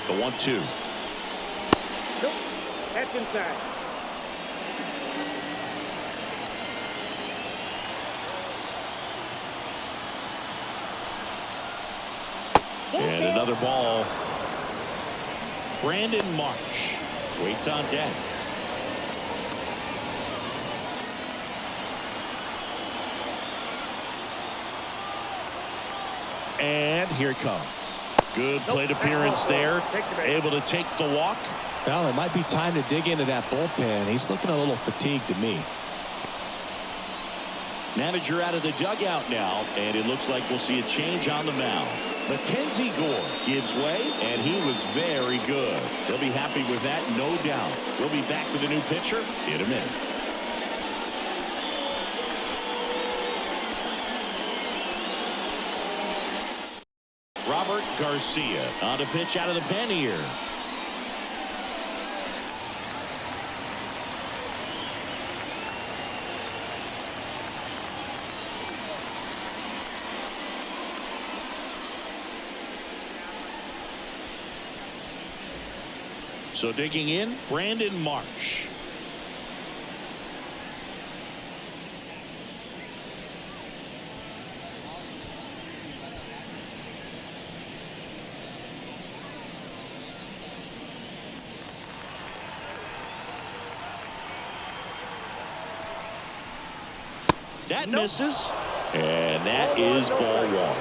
The 1-2. Nope. That's inside. And another ball. Brandon Marsh waits on deck. And here it comes. Good plate appearance there. Able to take the walk. Well, it might be time to dig into that bullpen. He's looking a little fatigued to me. Manager out of the dugout now, and it looks like we'll see a change on the mound. Mackenzie Gore gives way, and he was very good. They'll be happy with that, no doubt. We'll be back with a new pitcher in a minute. Robert Garcia on a pitch out of the pen here. So digging in, Brandon Marsh. That misses. And that is ball one.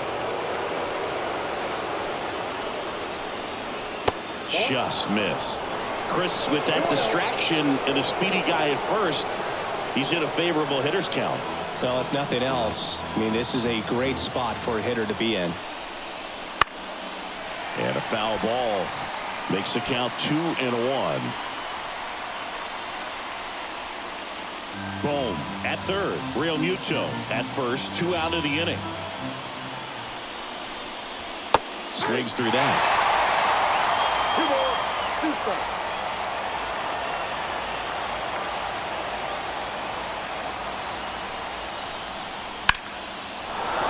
Just missed. Chris, with that distraction and a speedy guy at first, he's in a favorable hitter's count. Well, if nothing else, I mean, this is a great spot for a hitter to be in. And a foul ball makes the count 2-1. Boom at third. Real Muto at first. 2 out of the inning. Swings through that. 2 balls, 2 strikes.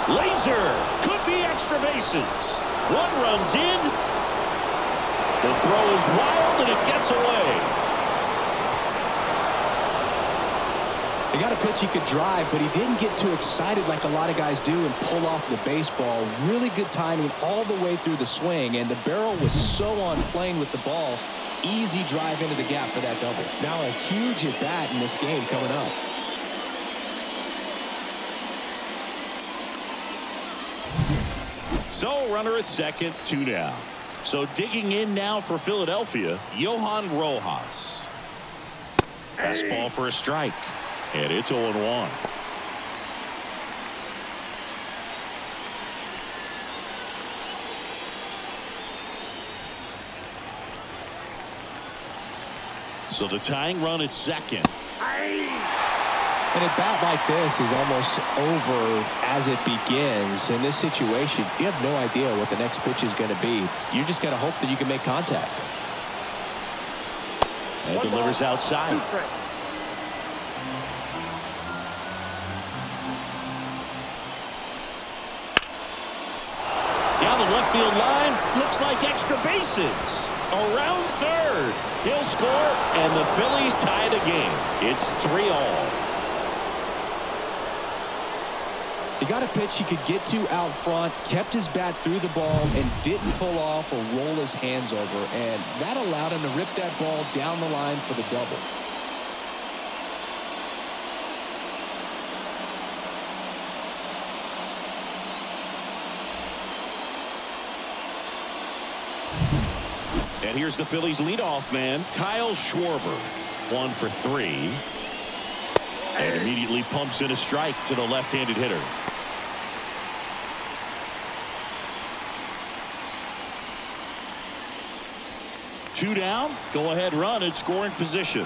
Laser could be extra bases. 1 run's in. The throw is wild and it gets away. He got a pitch he could drive, but he didn't get too excited like a lot of guys do and pull off the baseball. Really good timing all the way through the swing, and the barrel was so on plane with the ball. Easy drive into the gap for that double. Now a huge at bat in this game coming up. So runner at second, 2 down. So digging in now for Philadelphia, Johan Rojas. Fastball for a strike. And it's 0-1. So the tying run at second. And a bat like this is almost over as it begins. In this situation, you have no idea what the next pitch is going to be. You just got to hope that you can make contact. And delivers outside. Down the left field line, looks like extra bases. Around third, he'll score, and the Phillies tie the game. It's 3-all. He got a pitch he could get to out front, kept his bat through the ball, and didn't pull off or roll his hands over, and that allowed him to rip that ball down the line for the double. And here's the Phillies leadoff man, Kyle Schwarber. 1 for 3. And immediately pumps in a strike to the left-handed hitter. Two down, go ahead run in scoring position.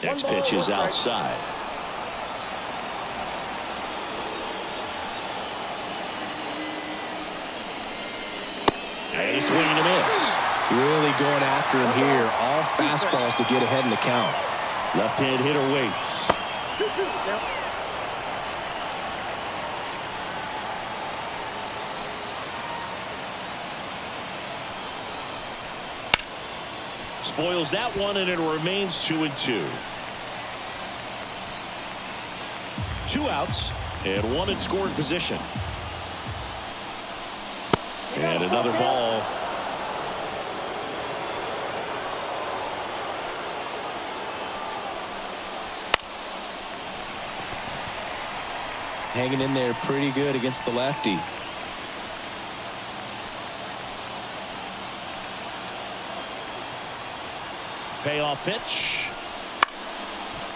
Next pitch is outside. And a swing and a miss. Really going after him here. All fastballs to get ahead in the count. Left-hand hitter waits. 2-2. Yep. Spoils that one, and it remains 2-2. 2 outs and 1 in scoring position. And another ball. Hanging in there pretty good against the lefty. Payoff pitch.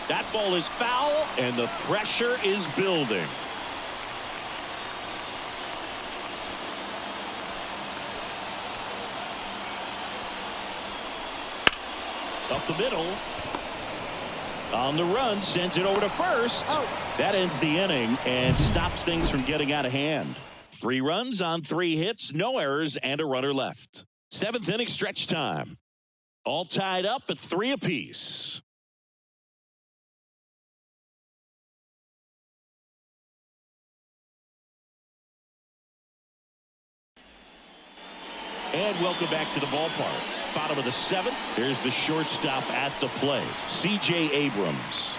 That ball is foul, and the pressure is building. Up the middle. On the run, sends it over to first. That ends the inning and stops things from getting out of hand. 3 runs on 3 hits, no errors, and a runner left. 7th inning stretch time. All tied up at 3 apiece. And welcome back to the ballpark. Bottom of the 7th. Here's the shortstop at the plate, C.J. Abrams.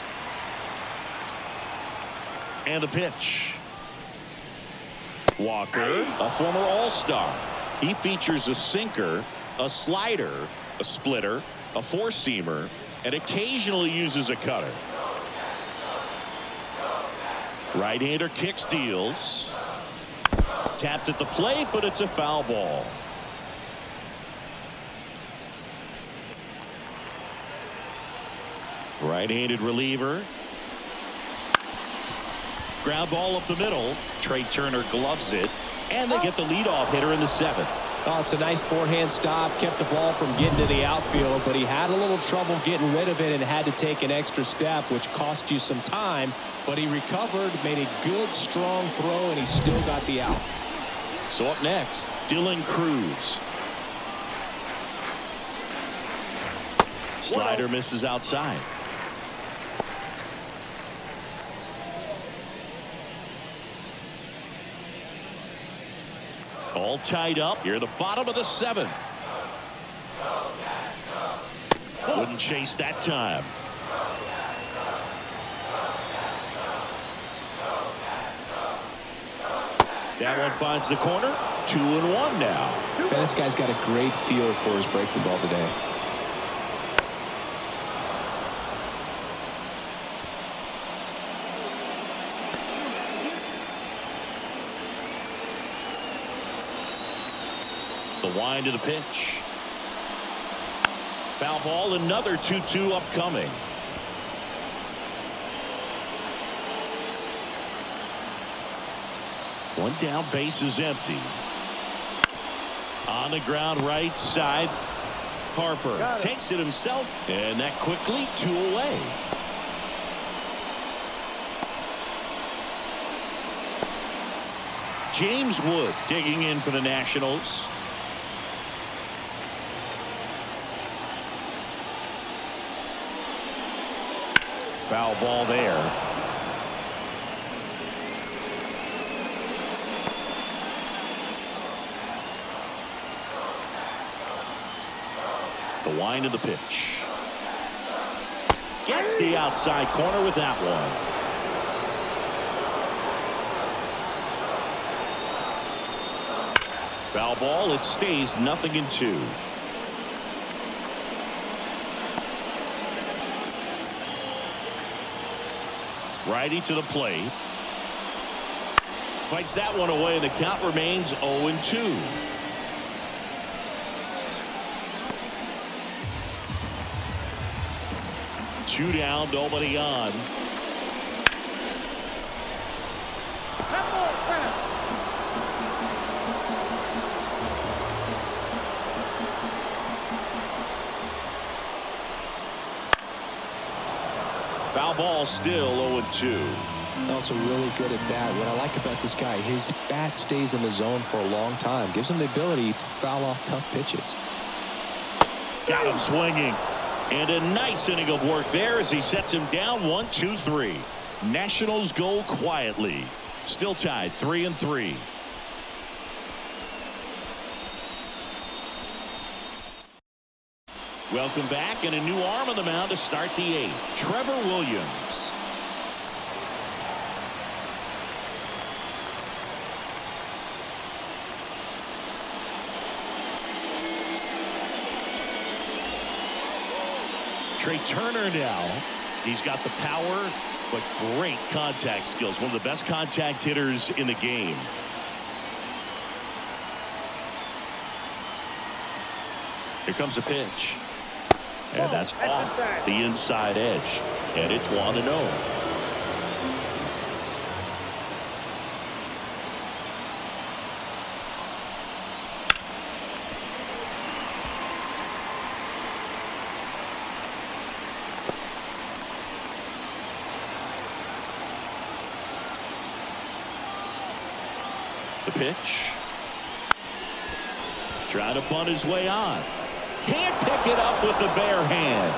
And a pitch. Walker, a former All-Star. He features a sinker, a slider, a splitter, a four-seamer, and occasionally uses a cutter. Right-hander kicks, deals. Tapped at the plate, but it's a foul ball. Right-handed reliever. Ground ball up the middle. Trey Turner gloves it, and they get the leadoff hitter in the 7th. Oh, it's a nice forehand stop. Kept the ball from getting to the outfield, but he had a little trouble getting rid of it and had to take an extra step, which cost you some time. But he recovered, made a good, strong throw, and he still got the out. So up next, Dylan Cruz. Slider misses outside. All tied up here at the bottom of the 7th. Wouldn't chase that time. That one finds the corner. 2-1 now. Man, this guy's got a great feel for his breaking ball today. The wind of the pitch. Foul ball, another 2-2 upcoming. One down, base is empty. On the ground, right side. Harper takes it himself, and that quickly 2 away. James Wood digging in for the Nationals. Foul ball there. The wind of the pitch. Gets the outside corner with that one. Foul ball. It stays 0-2. Righty to the plate. Fights that one away, and the count remains 0-2. Two down, nobody on. Foul ball, still 0-2. Also really good at bat. What I like about this guy, his bat stays in the zone for a long time. Gives him the ability to foul off tough pitches. Got him swinging. And a nice inning of work there as he sets him down 1-2-3. Nationals go quietly. Still tied 3-3. Welcome back, and a new arm on the mound to start the 8th. Trevor Williams. Trey Turner now. He's got the power, but great contact skills. One of the best contact hitters in the game. Here comes a pitch. And that's off the inside edge. And it's 1-0. The pitch. Trying to bunt his way on. Can't pick it up with the bare hand.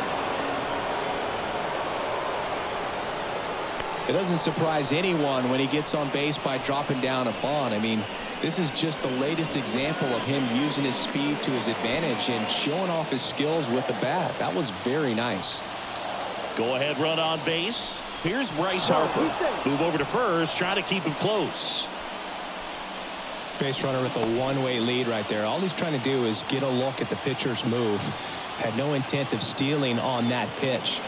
It doesn't surprise anyone when he gets on base by dropping down a bunt. I mean, this is just the latest example of him using his speed to his advantage and showing off his skills with the bat. That was very nice. Go ahead run on base. Here's Bryce Harper. Move over to first, trying to keep him close. Base runner with a one-way lead right there. All he's trying to do is get a look at the pitcher's move. Had no intent of stealing on that pitch.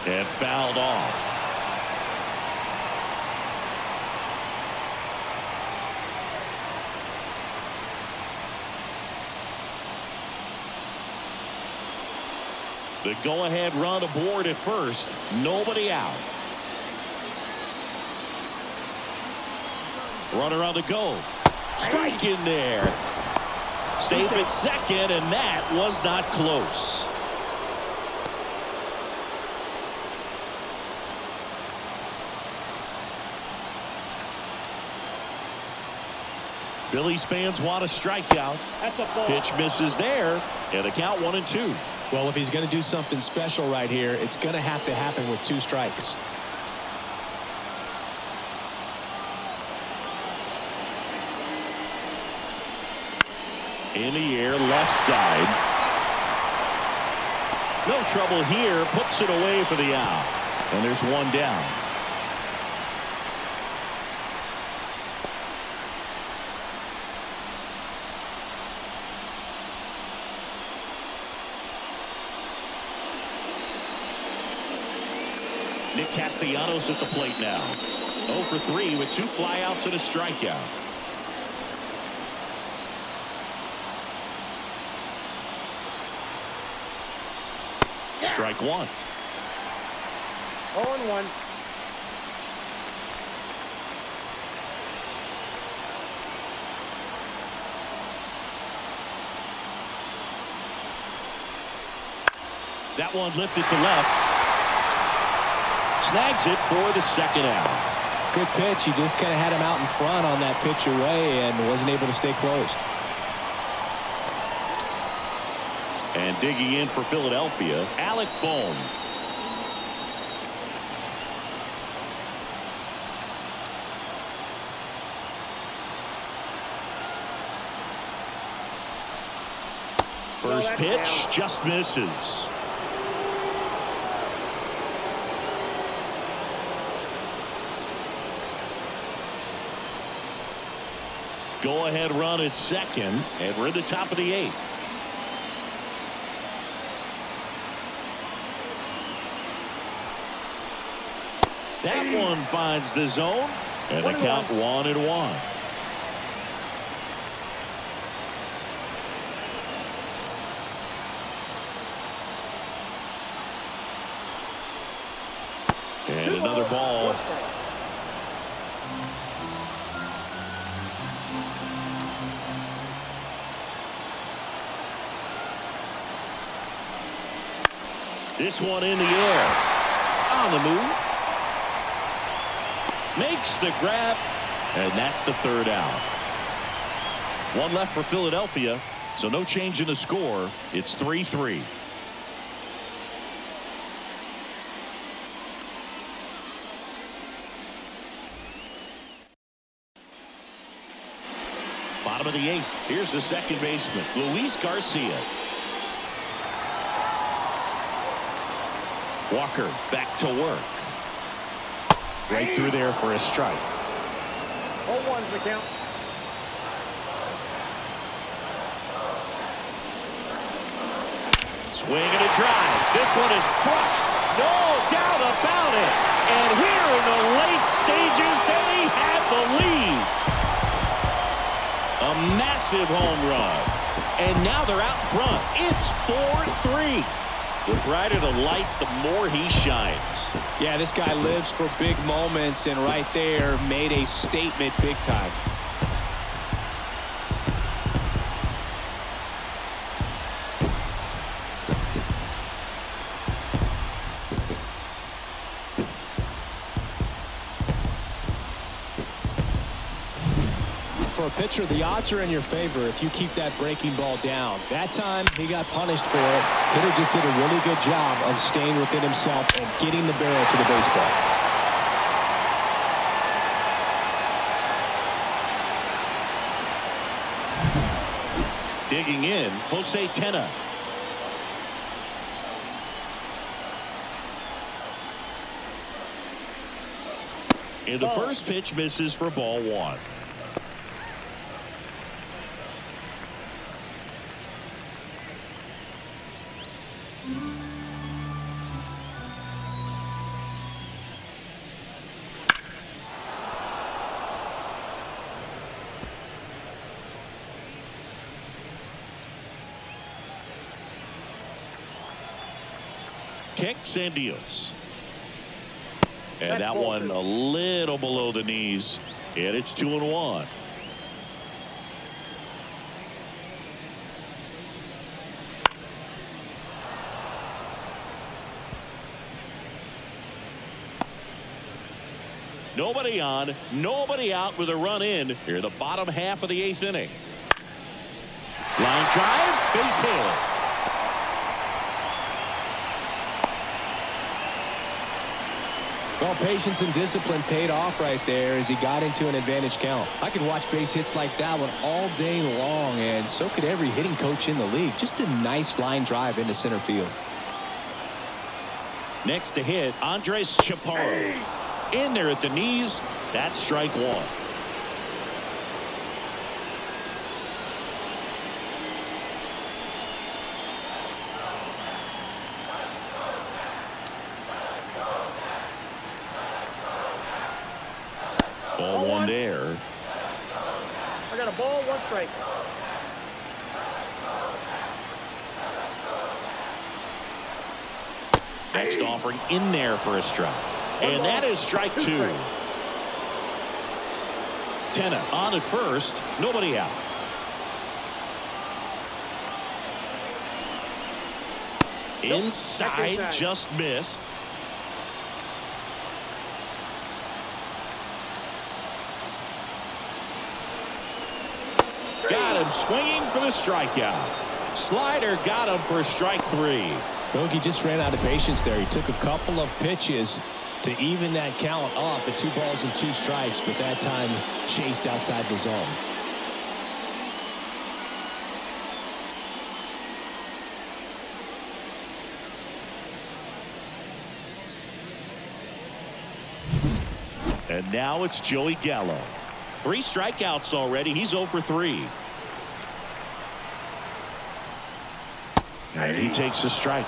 And fouled off. The go-ahead run aboard at first. Nobody out. Runner on the go. Strike in there. Safe at second, and that was not close. Phillies fans want a strikeout. That's a ball. Pitch misses there, and the count 1-2. Well, if he's going to do something special right here, it's going to have to happen with 2 strikes. In the air, left side. No trouble here. Puts it away for the out. And there's one down. Nick Castellanos at the plate now. 0 for 3 with 2 flyouts and a strikeout. Strike 1. 0-1. That one lifted to left. Snags it for the second out. Good pitch. He just kind of had him out in front on that pitch away and wasn't able to stay closed. And digging in for Philadelphia, Alec Bohm. First pitch just misses. Go ahead run at second, and we're at the top of the 8th. That one finds the zone, and the count 1-1. And another ball. This one in the air. On the move. Makes the grab. And that's the 3rd out. One left for Philadelphia. So no change in the score. It's 3-3. Bottom of the 8th. Here's the second baseman, Luis Garcia. Walker back to work. Right through there for a strike. 0-1's the count. Swing and a drive. This one is crushed. No doubt about it. And here in the late stages, they have the lead. A massive home run. And now they're out front. It's 4-3. The brighter the lights, the more he shines. Yeah, this guy lives for big moments, and right there made a statement big time. For a pitcher, the odds are in your favor if you keep that breaking ball down. That time, he got punished for it. Hitter just did a really good job of staying within himself and getting the barrel to the baseball. Digging in, Jose Tena. And the first pitch misses for ball one. Kicks and deals. And that one a little below the knees. And it's 2-1. Nobody on, nobody out with a run in here, the bottom half of the 8th inning. Line drive, base hit. Well, patience and discipline paid off right there as he got into an advantage count. I could watch base hits like that one all day long, and so could every hitting coach in the league. Just a nice line drive into center field. Next to hit, Andres Chaparro. In there at the knees. That's strike one. Ball one there. I got a ball, one strike. Next offering in there for a strike. And that is strike two. Tenna on at first. Nobody out. Inside, just missed. Got him swinging for the strikeout. Slider got him for strike three. Bogey just ran out of patience there. He took a couple of pitches to even that count off at 2 balls and 2 strikes, but that time chased outside the zone. And now it's Joey Gallo. 3 strikeouts already. He's 0 for 3. And he takes a strike.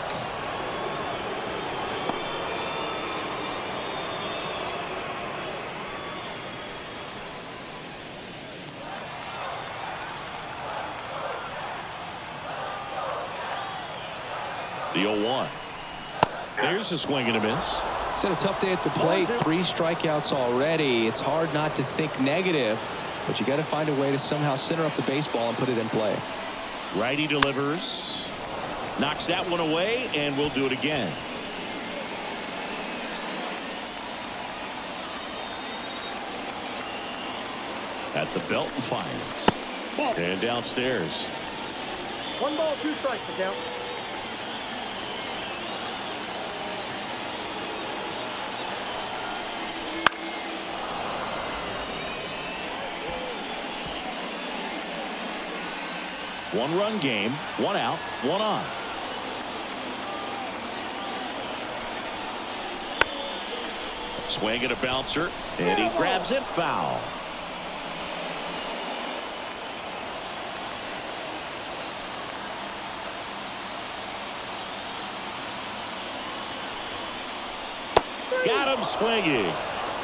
The 0-1. There's a swing and a miss. He's had a tough day at the plate. 3 strikeouts already. It's hard not to think negative, but you got to find a way to somehow center up the baseball and put it in play. Righty delivers. Knocks that one away, and we'll do it again. At the belt and fires. And downstairs. 1 ball, 2 strikes, the count. One-run game, 1 out, 1 on. Swing and a bouncer, and he grabs it foul. Got him swinging.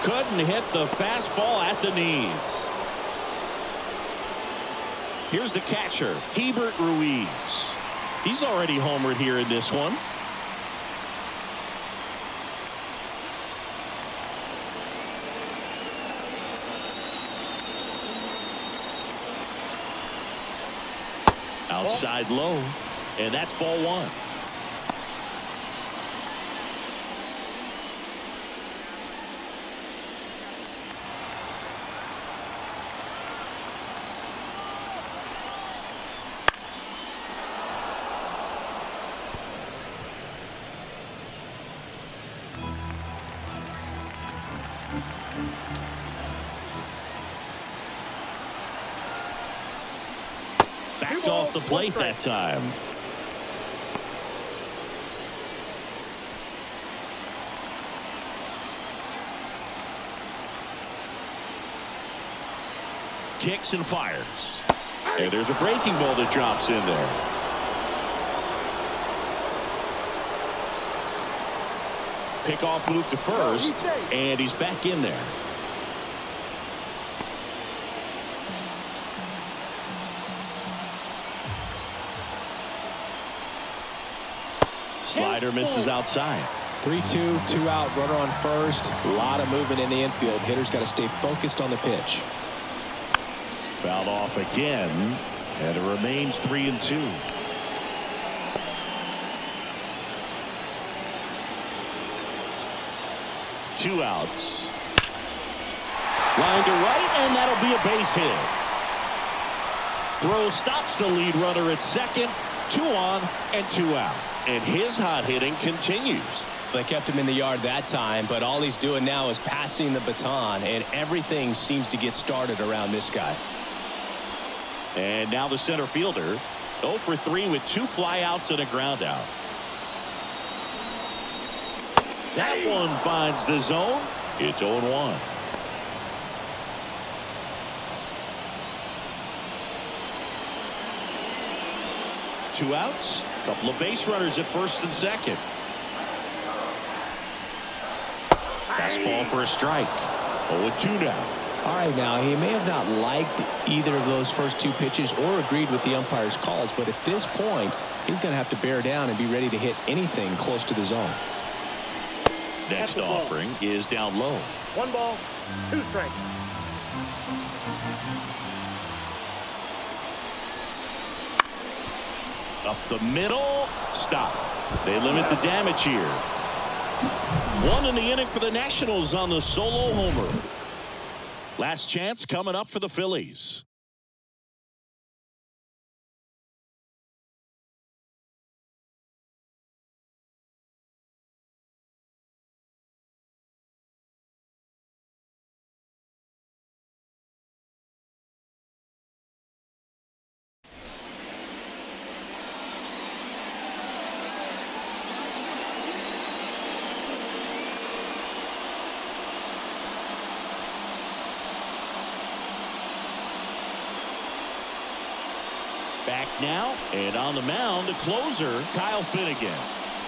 Couldn't hit the fastball at the knees. Here's the catcher, Hebert Ruiz. He's already homered here in this one. Outside low, and that's ball 1. Backed off the plate that time. Kicks and fires. And there's a breaking ball that drops in there. Pickoff move to first, and he's back in there. Slider misses outside. 3-2, 2 out, runner on first. A lot of movement in the infield. Hitter's got to stay focused on the pitch. Fouled off again, and it remains 3-2. Two outs. Line to right, and that'll be a base hit. Throw stops the lead runner at second. 2 on and 2 out. And his hot hitting continues. They kept him in the yard that time, but all he's doing now is passing the baton, and everything seems to get started around this guy. And now the center fielder, 0 for 3 with 2 flyouts and a ground out. That one finds the zone. It's 0-1. Two outs. A couple of base runners at first and second. Fastball for a strike. 0-2 now. All right, now he may have not liked either of those first 2 pitches or agreed with the umpire's calls, but at this point he's going to have to bear down and be ready to hit anything close to the zone. Next offering is down low. 1 ball, 2 strikes. Up the middle. Stop. They limit the damage here. 1 in the inning for the Nationals on the solo homer. Last chance coming up for the Phillies. Back now, and on the mound, the closer, Kyle Finnegan.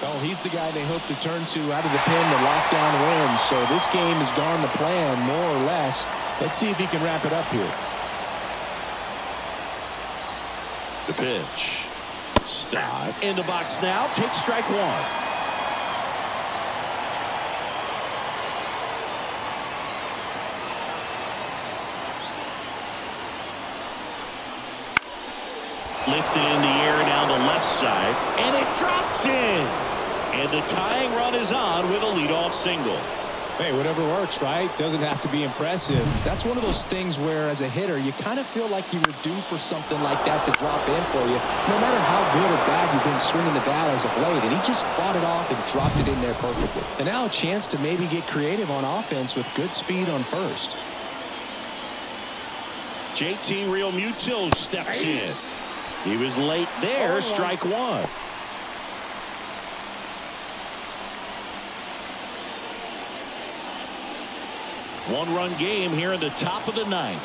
Well, he's the guy they hope to turn to out of the pen to lock down wins. So this game has gone to plan, more or less. Let's see if he can wrap it up here. The pitch. Stop. In the box now. Take strike 1. Lifted in the air down the left side, and it drops in. And the tying run is on with a leadoff single. Hey, whatever works, right? Doesn't have to be impressive. That's one of those things where, as a hitter, you kind of feel like you were due for something like that to drop in for you, no matter how good or bad you've been swinging the bat as of late. And he just fought it off and dropped it in there perfectly. And now a chance to maybe get creative on offense with good speed on first. JT Realmuto steps in. He was late there. Strike 1. One-run game here in the top of the 9th.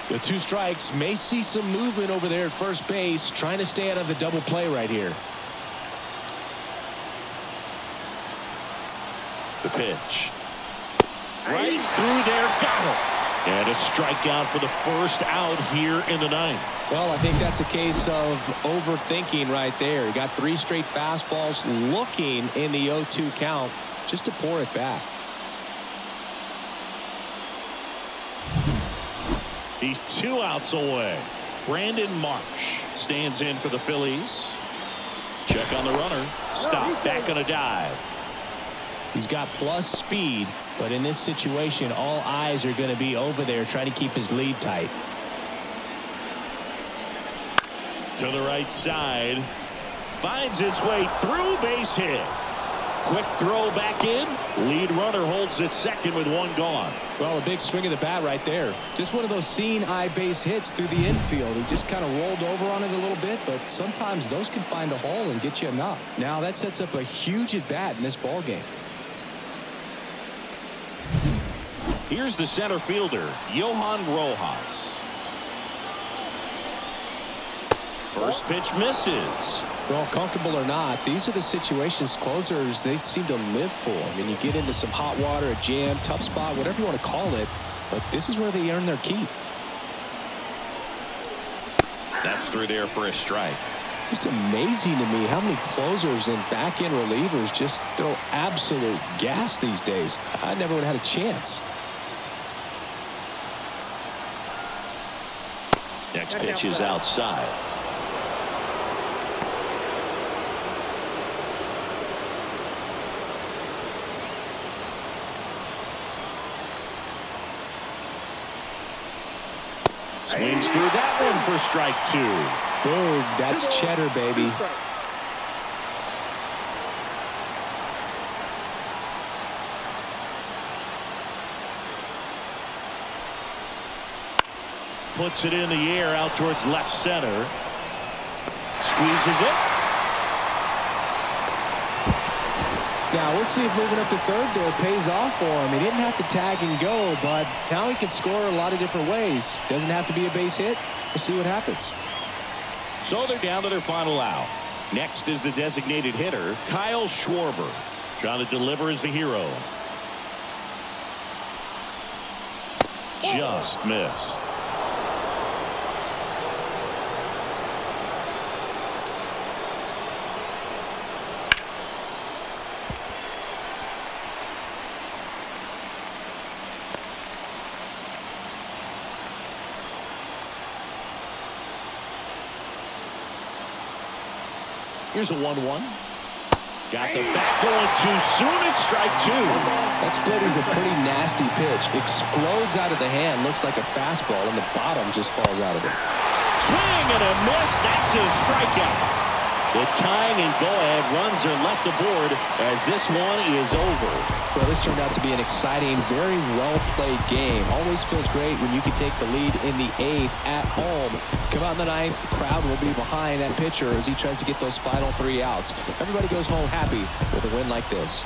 The 2 strikes may see some movement over there at first base, trying to stay out of the double play right here. The pitch. Right through there, got it. And a strikeout for the first out here in the 9th. Well, I think that's a case of overthinking right there. He got 3 straight fastballs, looking in the 0-2 count just to pour it back. He's 2 outs away. Brandon Marsh stands in for the Phillies. Check on the runner. Stop. Back on a dive. He's got plus speed, but in this situation, all eyes are going to be over there trying to keep his lead tight. To the right side. Finds its way through, base hit. Quick throw back in. Lead runner holds at second with one gone. Well, a big swing of the bat right there. Just one of those seeing eye base hits through the infield. He just kind of rolled over on it a little bit, but sometimes those can find a hole and get you a knock. Now that sets up a huge at bat in this ball game. Here's the center fielder, Johan Rojas. First pitch misses. Well, comfortable or not, these are the situations closers they seem to live for. I mean, you get into some hot water, a jam, tough spot, whatever you want to call it, but this is where they earn their keep. That's through there for a strike. Just amazing to me how many closers and back-end relievers just throw absolute gas these days. I never would have had a chance. Next pitch is outside. Swings through that one for strike two. Boom, that's cheddar, baby. Puts it in the air out towards left center. Squeezes it. Now we'll see if moving up to third there pays off for him. He didn't have to tag and go, but now he can score a lot of different ways. Doesn't have to be a base hit. We'll see what happens. So they're down to their final out. Next is the designated hitter, Kyle Schwarber. Trying to deliver as the hero. Just missed. Here's a 1-1. Got the bat going too soon. It's strike two. That split is a pretty nasty pitch. Explodes out of the hand. Looks like a fastball, and the bottom just falls out of it. Swing and a miss. That's his strikeout. The tying and go-ahead runs are left aboard as this one is over. Well, this turned out to be an exciting, very well-played game. Always feels great when you can take the lead in the 8th at home. Come out in the 9th, the crowd will be behind that pitcher as he tries to get those final 3 outs. Everybody goes home happy with a win like this.